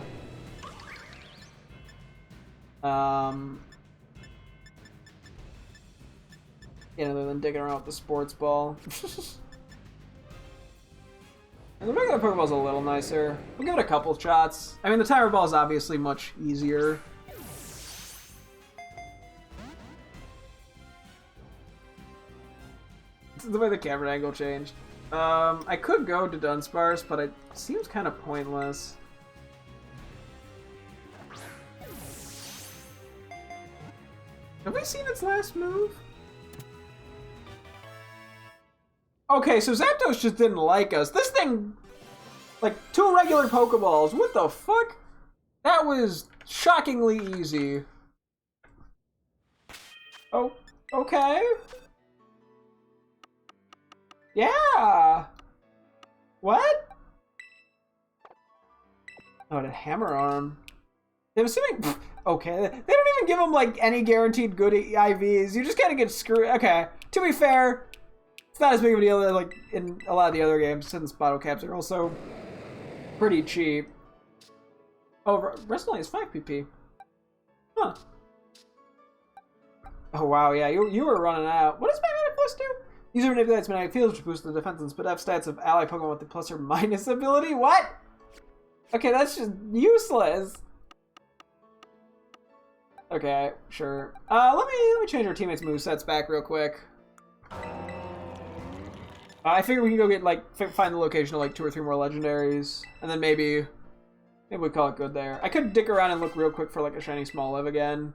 Yeah, other than digging around with the sports ball. And the regular Pokeball's a little nicer. We'll give it a couple shots. I mean, the Tower Ball is obviously much easier. The way the camera angle changed. I could go to Dunsparce, but it seems kind of pointless. Have we seen its last move? Okay, so Zapdos just didn't like us. This thing, like, 2 regular Pokeballs. What the fuck? That was shockingly easy. Oh, okay. Yeah! What? Oh, the Hammer Arm. I'm assuming... Okay, they don't even give them, like, any guaranteed good IVs. You just kind of get screwed. Okay, to be fair, it's not as big of a deal as, like, in a lot of the other games, since bottle caps are also pretty cheap. Oh, rest only is 5 PP. Huh. Oh, wow, yeah, you were running out. What does Magnetic Plus do? User manipulates magnetic fields to boost the defense and speed up stats of ally Pokemon with the plus or minus ability. What? Okay, that's just useless. Okay, sure. Let me change our teammates' movesets back real quick. I figure we can go get, like, find the location of, like, 2 or 3 more legendaries, and then maybe we call it good there. I could dick around and look real quick for, like, a shiny Smoliv again.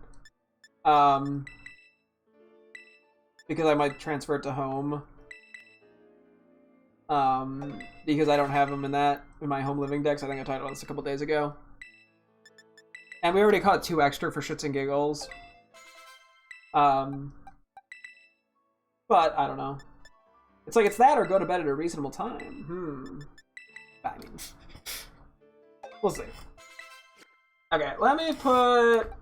Because I might transfer it to home. Because I don't have them in my home living decks. I think I talked about this a couple days ago. And we already caught 2 extra for shits and giggles. But I don't know. It's like it's that or go to bed at a reasonable time. I mean, we'll see. Okay, let me put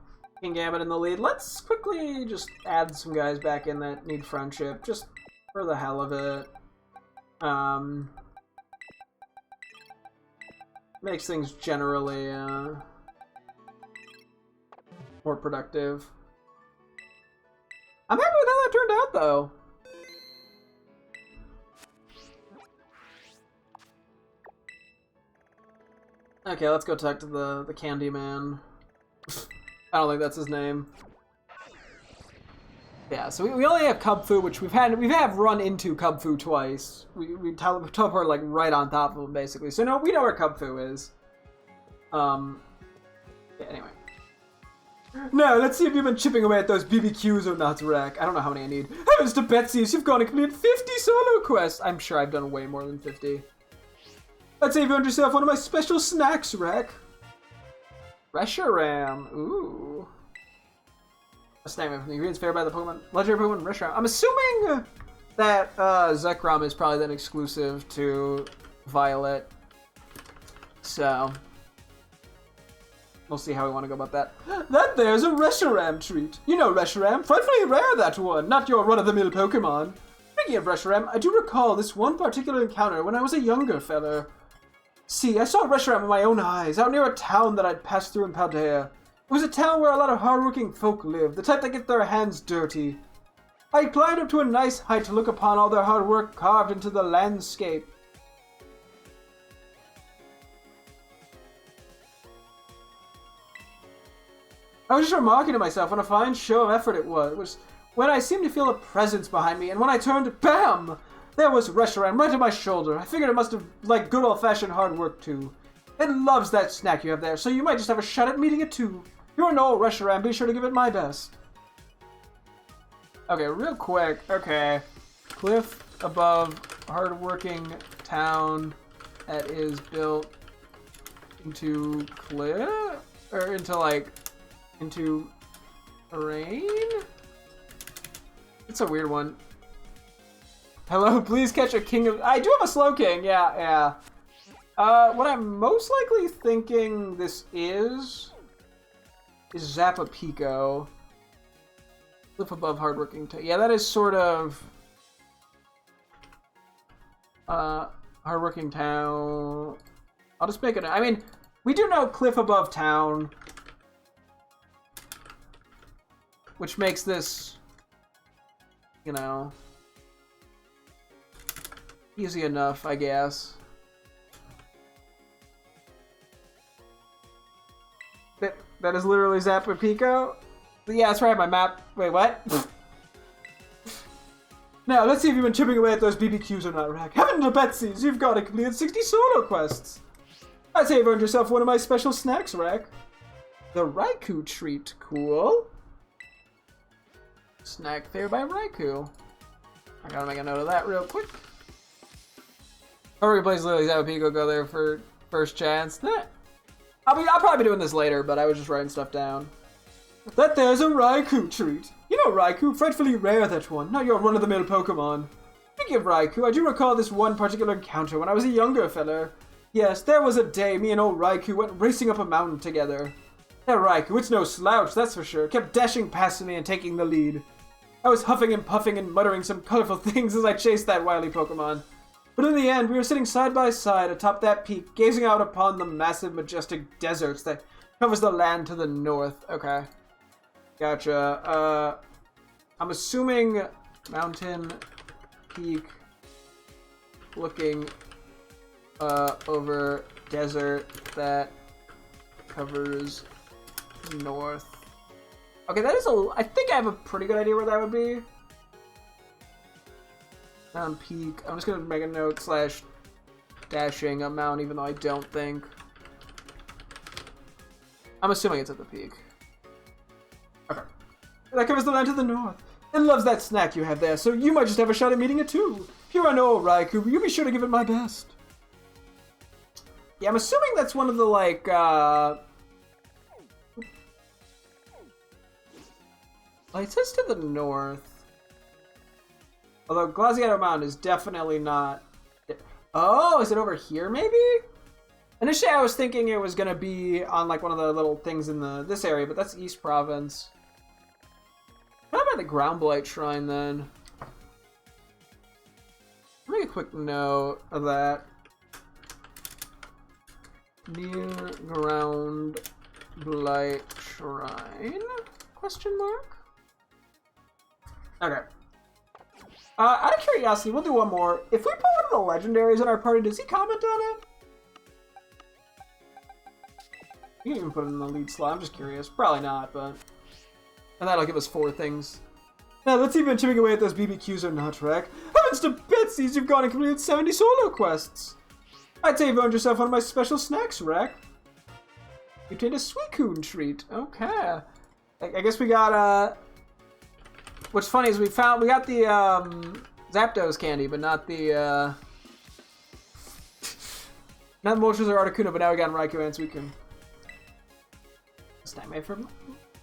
King Gambit in the lead. Let's quickly just add some guys back in that need friendship, just for the hell of it. Makes things generally more productive. I'm happy with how that turned out, though. Okay, let's go talk to the Candy Man. I don't think that's his name. Yeah, so we only have Kubfu, which we have run into Kubfu twice. We teleport like right on top of him, basically. So no, we know where Kubfu is. Yeah, anyway. Now, let's see if you've been chipping away at those BBQs or not, Rack. I don't know how many I need. Heavens to Betsy's, you've gone and completed 50 solo quests. I'm sure I've done way more than 50. Let's say you've earned yourself one of my special snacks, Rack. Reshiram. Ooh. A snack from the ingredients favored by the Pokemon. Legendary Pokemon Reshiram. I'm assuming that Zekrom is probably then exclusive to Violet. So we'll see how we want to go about that. That there's a Reshiram treat. You know Reshiram. Frightfully rare, that one. Not your run-of-the-mill Pokemon. Speaking of Reshiram, I do recall this one particular encounter when I was a younger fella. See, I saw Reshiram with my own eyes, out near a town that I'd passed through in Paldea. It was a town where a lot of hardworking folk lived, the type that get their hands dirty. I climbed up to a nice height to look upon all their hard work carved into the landscape. I was just remarking to myself what a fine show of effort it was when I seemed to feel a presence behind me, and when I turned, BAM! There was Reshiram right on my shoulder. I figured it must have liked good old-fashioned hard work too. It loves that snack you have there, so you might just have a shot at meeting it too. If you know Reshiram, be sure to give it my best. Okay, real quick. Okay. Cliff above hard-working town that is built into cliff? Or into terrain? It's a weird one. Hello, please catch a king of... I do have a slow king, yeah. What I'm most likely thinking this is Zapapico. Cliff above hardworking town. Yeah, that is sort of... hardworking town. I'll just make it... I mean, we do know cliff above town. Which makes this, you know, easy enough, I guess. That is literally Zapapico? Yeah, that's right, my map. Wait, what? Now, let's see if you've been chipping away at those BBQs or not, Rack. Heaven to Betsy's, you've got to complete 60 solo quests. I'd say you've earned yourself one of my special snacks, Rack. The Raikou treat, cool. Snack there by Raikou. I gotta make a note of that real quick. Or replace Lily Zapapico, go there for first chance. Nah. I'll probably be doing this later, but I was just writing stuff down. That there's a Raikou treat. You know Raikou, frightfully rare that one, not your run-of-the-mill Pokemon. Speaking of Raikou, I do recall this one particular encounter when I was a younger feller. Yes, there was a day me and old Raikou went racing up a mountain together. That Raikou, it's no slouch, that's for sure, kept dashing past me and taking the lead. I was huffing and puffing and muttering some colorful things as I chased that wily Pokemon. But in the end, we were sitting side by side atop that peak, gazing out upon the massive, majestic deserts that covers the land to the north. Okay. Gotcha. I'm assuming mountain peak looking over desert that covers north. Okay, that is I think I have a pretty good idea where that would be. Mountain peak. I'm just gonna make a note / dashing a mountain, even though I don't think. I'm assuming it's at the peak. Okay. That covers the land to the north. It loves that snack you have there, so you might just have a shot at meeting it too. If you are no Raikou, you be sure to give it my best. Yeah, I'm assuming that's one of the, like, well, it says to the north. Although Glaciato Mountain is definitely not... Oh, is it over here, maybe? Initially, I was thinking it was going to be on, like, one of the little things in this area, but that's East Province. How about the Ground Blight Shrine, then? Make a quick note of that. Near Ground Blight Shrine? Question mark? Okay. Out of curiosity, we'll do one more. If we put one of the legendaries in our party, does he comment on it? You can even put it in the lead slot. I'm just curious. Probably not, but... And that'll give us 4 things. Now, let's see if you've been chipping away at those BBQs or not, Rek. Heavens to Betsy's, you've gone and completed 70 solo quests. I'd say you've earned yourself one of my special snacks, Rek. You obtained a Suicune treat. Okay. I guess we got, What's funny is we got the, Zapdos candy, but not the, not Moltres or Articuno, but now we got Raikou and Suicune. This time made from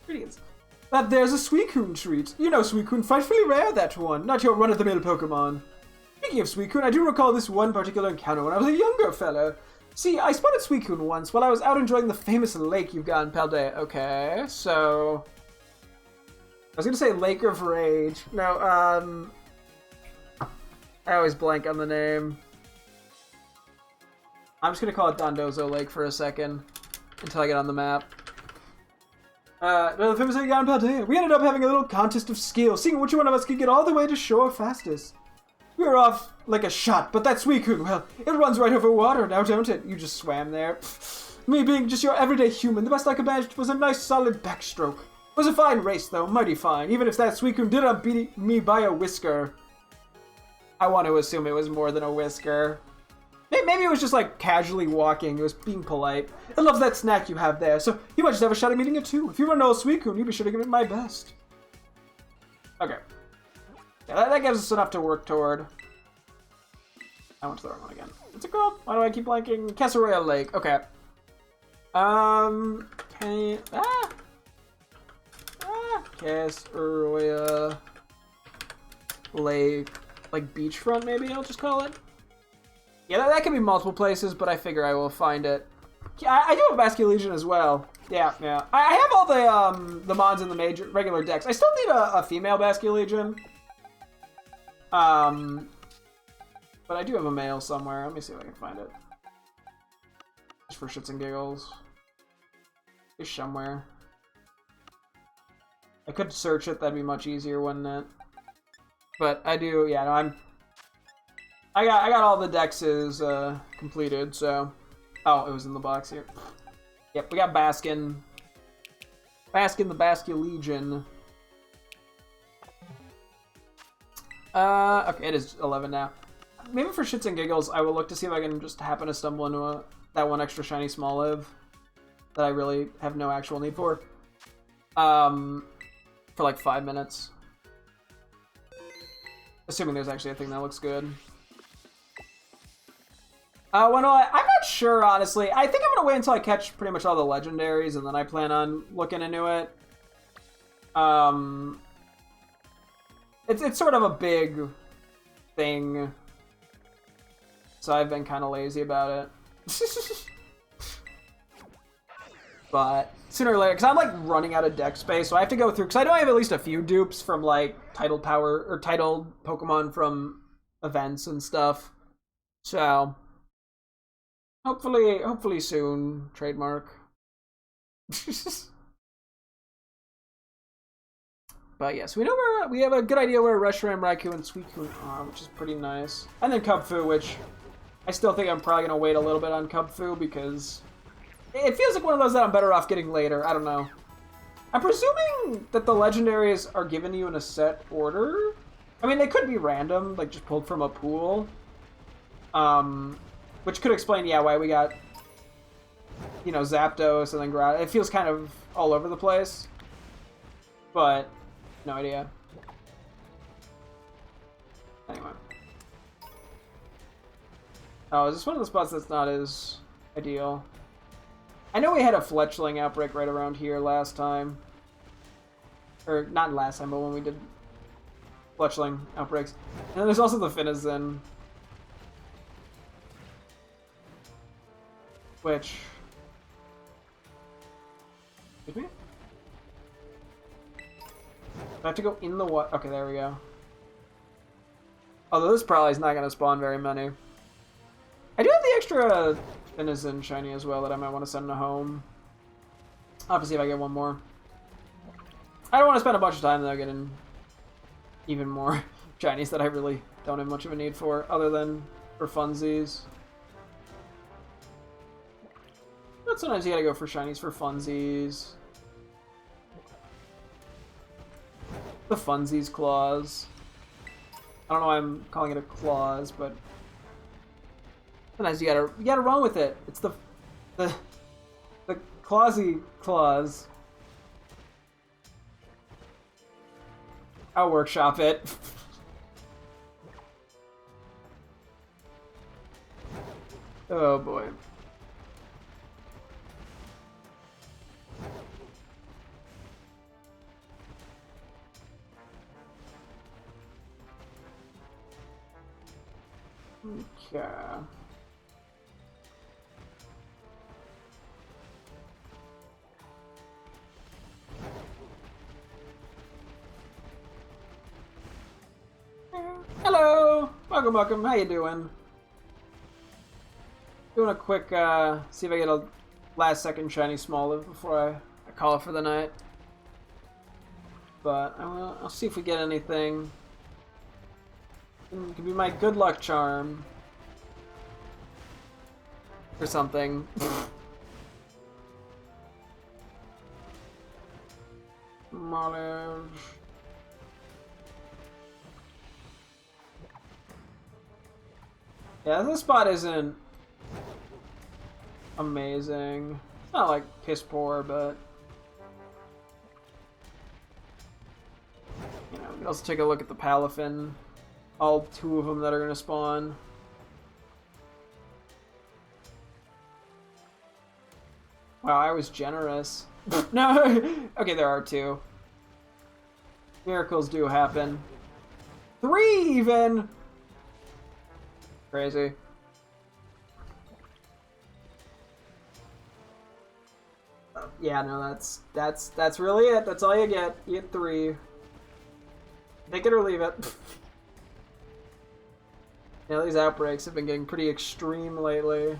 ingredients. But there's a Suicune treat. You know Suicune, frightfully rare, that one. Not your run-of-the-mill Pokemon. Speaking of Suicune, I do recall this one particular encounter when I was a younger fella. See, I spotted Suicune once while I was out enjoying the famous lake you've got in Paldea. Okay, so... I was gonna say Lake of Rage. No, I always blank on the name. I'm just gonna call it Dondozo Lake for a second until I get on the map. The famous Yan Pate. We ended up having a little contest of skill, seeing which one of us could get all the way to shore fastest. We were off like a shot, but that Suicune, well, it runs right over water now, don't it? You just swam there. Me being just your everyday human, the best I could manage was a nice solid backstroke. It was a fine race, though, mighty fine, even if that Suicune did not beat me by a whisker. I want to assume it was more than a whisker. Maybe it was just like casually walking, it was being polite. I love that snack you have there, so you might just have a shot at meeting it too. If you want to know a Suicune, you be sure to give it my best. Okay. Yeah, that gives us enough to work toward. I went to the wrong one again. What's it called? Why do I keep blanking? Casaroya Lake. Okay. Casaroya Lake. Like beachfront, maybe I'll just call it. Yeah, that could be multiple places, but I figure I will find it. Yeah, I do have Basque Legion as well. Yeah. I have all the mods in the major regular decks. I still need a female Basque Legion. But I do have a male somewhere. Let me see if I can find it. Just for shits and giggles. It's somewhere. I could search it, that'd be much easier, wouldn't it? But I do, yeah, no, I got all the dexes completed, so... Oh, it was in the box here. Yep, we got Baskin. Baskin the Basque Legion. Okay, it is 11 now. Maybe for shits and giggles, I will look to see if I can just happen to stumble into that one extra shiny small live that I really have no actual need for like 5 minutes. Assuming there's actually a thing that looks good. I'm not sure, honestly. I think I'm gonna wait until I catch pretty much all the legendaries, and then I plan on looking into it. It's sort of a big thing, so I've been kind of lazy about it. But sooner or later, because I'm like running out of deck space, so I have to go through, because I know I have at least a few dupes from like titled Pokemon from events and stuff. So hopefully soon, trademark. But yes, we know we have a good idea where Reshiram, Raikou, and Suicune are, which is pretty nice. And then Kubfu, which I still think I'm probably gonna wait a little bit on Kubfu because it feels like one of those that I'm better off getting later. I don't know. I'm presuming that the legendaries are given to you in a set order. I mean, they could be random, like just pulled from a pool. Which could explain, yeah, why we got, you know, Zapdos and then Groudon. It feels kind of all over the place. But no idea. Anyway. Oh, is this one of the spots that's not as ideal? I know we had a Fletchling outbreak right around here last time. Or, not last time, but when we did Fletchling outbreaks. And then there's also the Finizen. Which... Excuse me? I have to go in the water. Okay, there we go. Although this probably is not going to spawn very many. I do have the extra Finizen shiny as well that I might want to send to home. I'll have to see if I get one more. I don't want to spend a bunch of time though getting even more shinies that I really don't have much of a need for, other than for funsies. But sometimes you gotta go for shinies for funsies. The funsies claws. I don't know why I'm calling it a claws, but sometimes you gotta run with it. It's the clawsy claws. I'll workshop it. Oh boy. Okay. Hello! Welcome, how you doing? Doing a quick, see if I get a last second shiny small live before I call it for the night. but I'll see if we get anything. It could be my good luck charm. Or something. Knowledge. Yeah, this spot isn't amazing. It's not like piss poor, but you know, we can also take a look at the Palafin. All 2 of them that are gonna spawn. Wow, I was generous. No, okay, there are 2. Miracles do happen. 3 even. Crazy. Yeah, no, that's really it. That's all you get. You get 3. Take it or leave it. Yeah, these outbreaks have been getting pretty extreme lately. I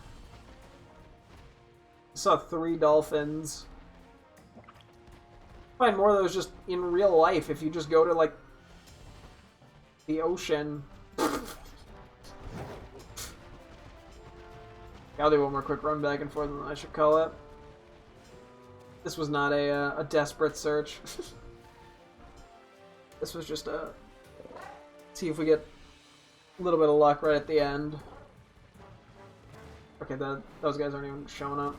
saw 3 dolphins. Find more of those just in real life if you just go to like the ocean. I'll do one more quick run back and forth, and I should call it. This was not a desperate search. This was just a see if we get a little bit of luck right at the end. Okay, those guys aren't even showing up.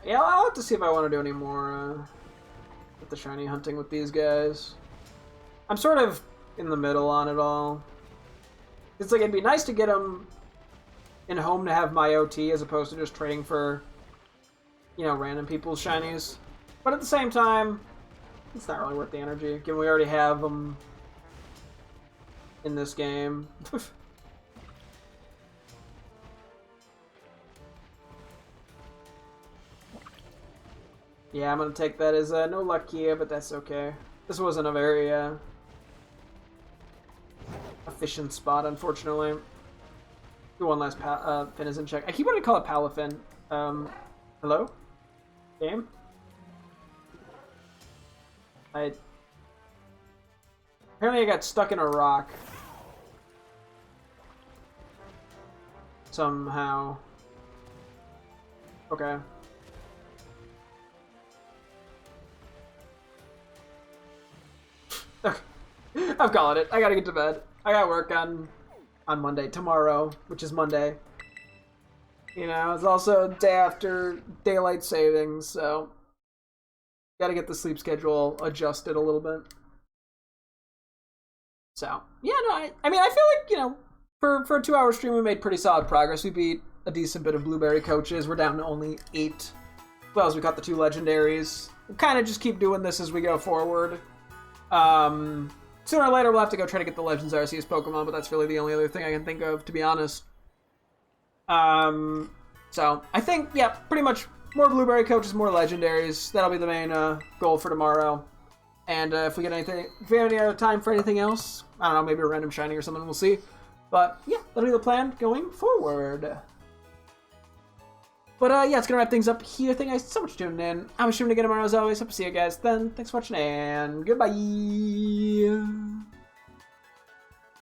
Yeah, I'll have to see if I want to do any more with the shiny hunting with these guys. I'm sort of in the middle on it all. It's like it'd be nice to get them in home to have my OT as opposed to just trading for, you know, random people's shinies. But at the same time, it's not really worth the energy, given we already have them in this game. Yeah, I'm gonna take that as no luck here, but that's okay. This wasn't a very efficient spot, unfortunately. Do one last Finizen check. I keep wanting to call it Palafin. Hello? Game? Apparently I got stuck in a rock. Somehow. Okay. I'm calling it. I gotta get to bed. I gotta work on Monday, tomorrow, which is Monday. You know, it's also day after daylight savings, so gotta get the sleep schedule adjusted a little bit. So, yeah, no, I mean, I feel like, you know, for a 2-hour stream, we made pretty solid progress. We beat a decent bit of blueberry coaches. We're down to only 8. Well, as we got the 2 legendaries. We'll kind of just keep doing this as we go forward. Sooner or later, we'll have to go try to get the Legends Arceus Pokemon, but that's really the only other thing I can think of, to be honest. So, I think, yeah, pretty much more blueberry coaches, more legendaries. That'll be the main goal for tomorrow. And if we get anything, if we have any other time for anything else, I don't know, maybe a random shiny or something, we'll see. But yeah, that'll be the plan going forward. But yeah, it's gonna wrap things up here. Thank you guys so much for tuning in. I'm streaming again tomorrow as always. Hope to see you guys then. Thanks for watching and goodbye.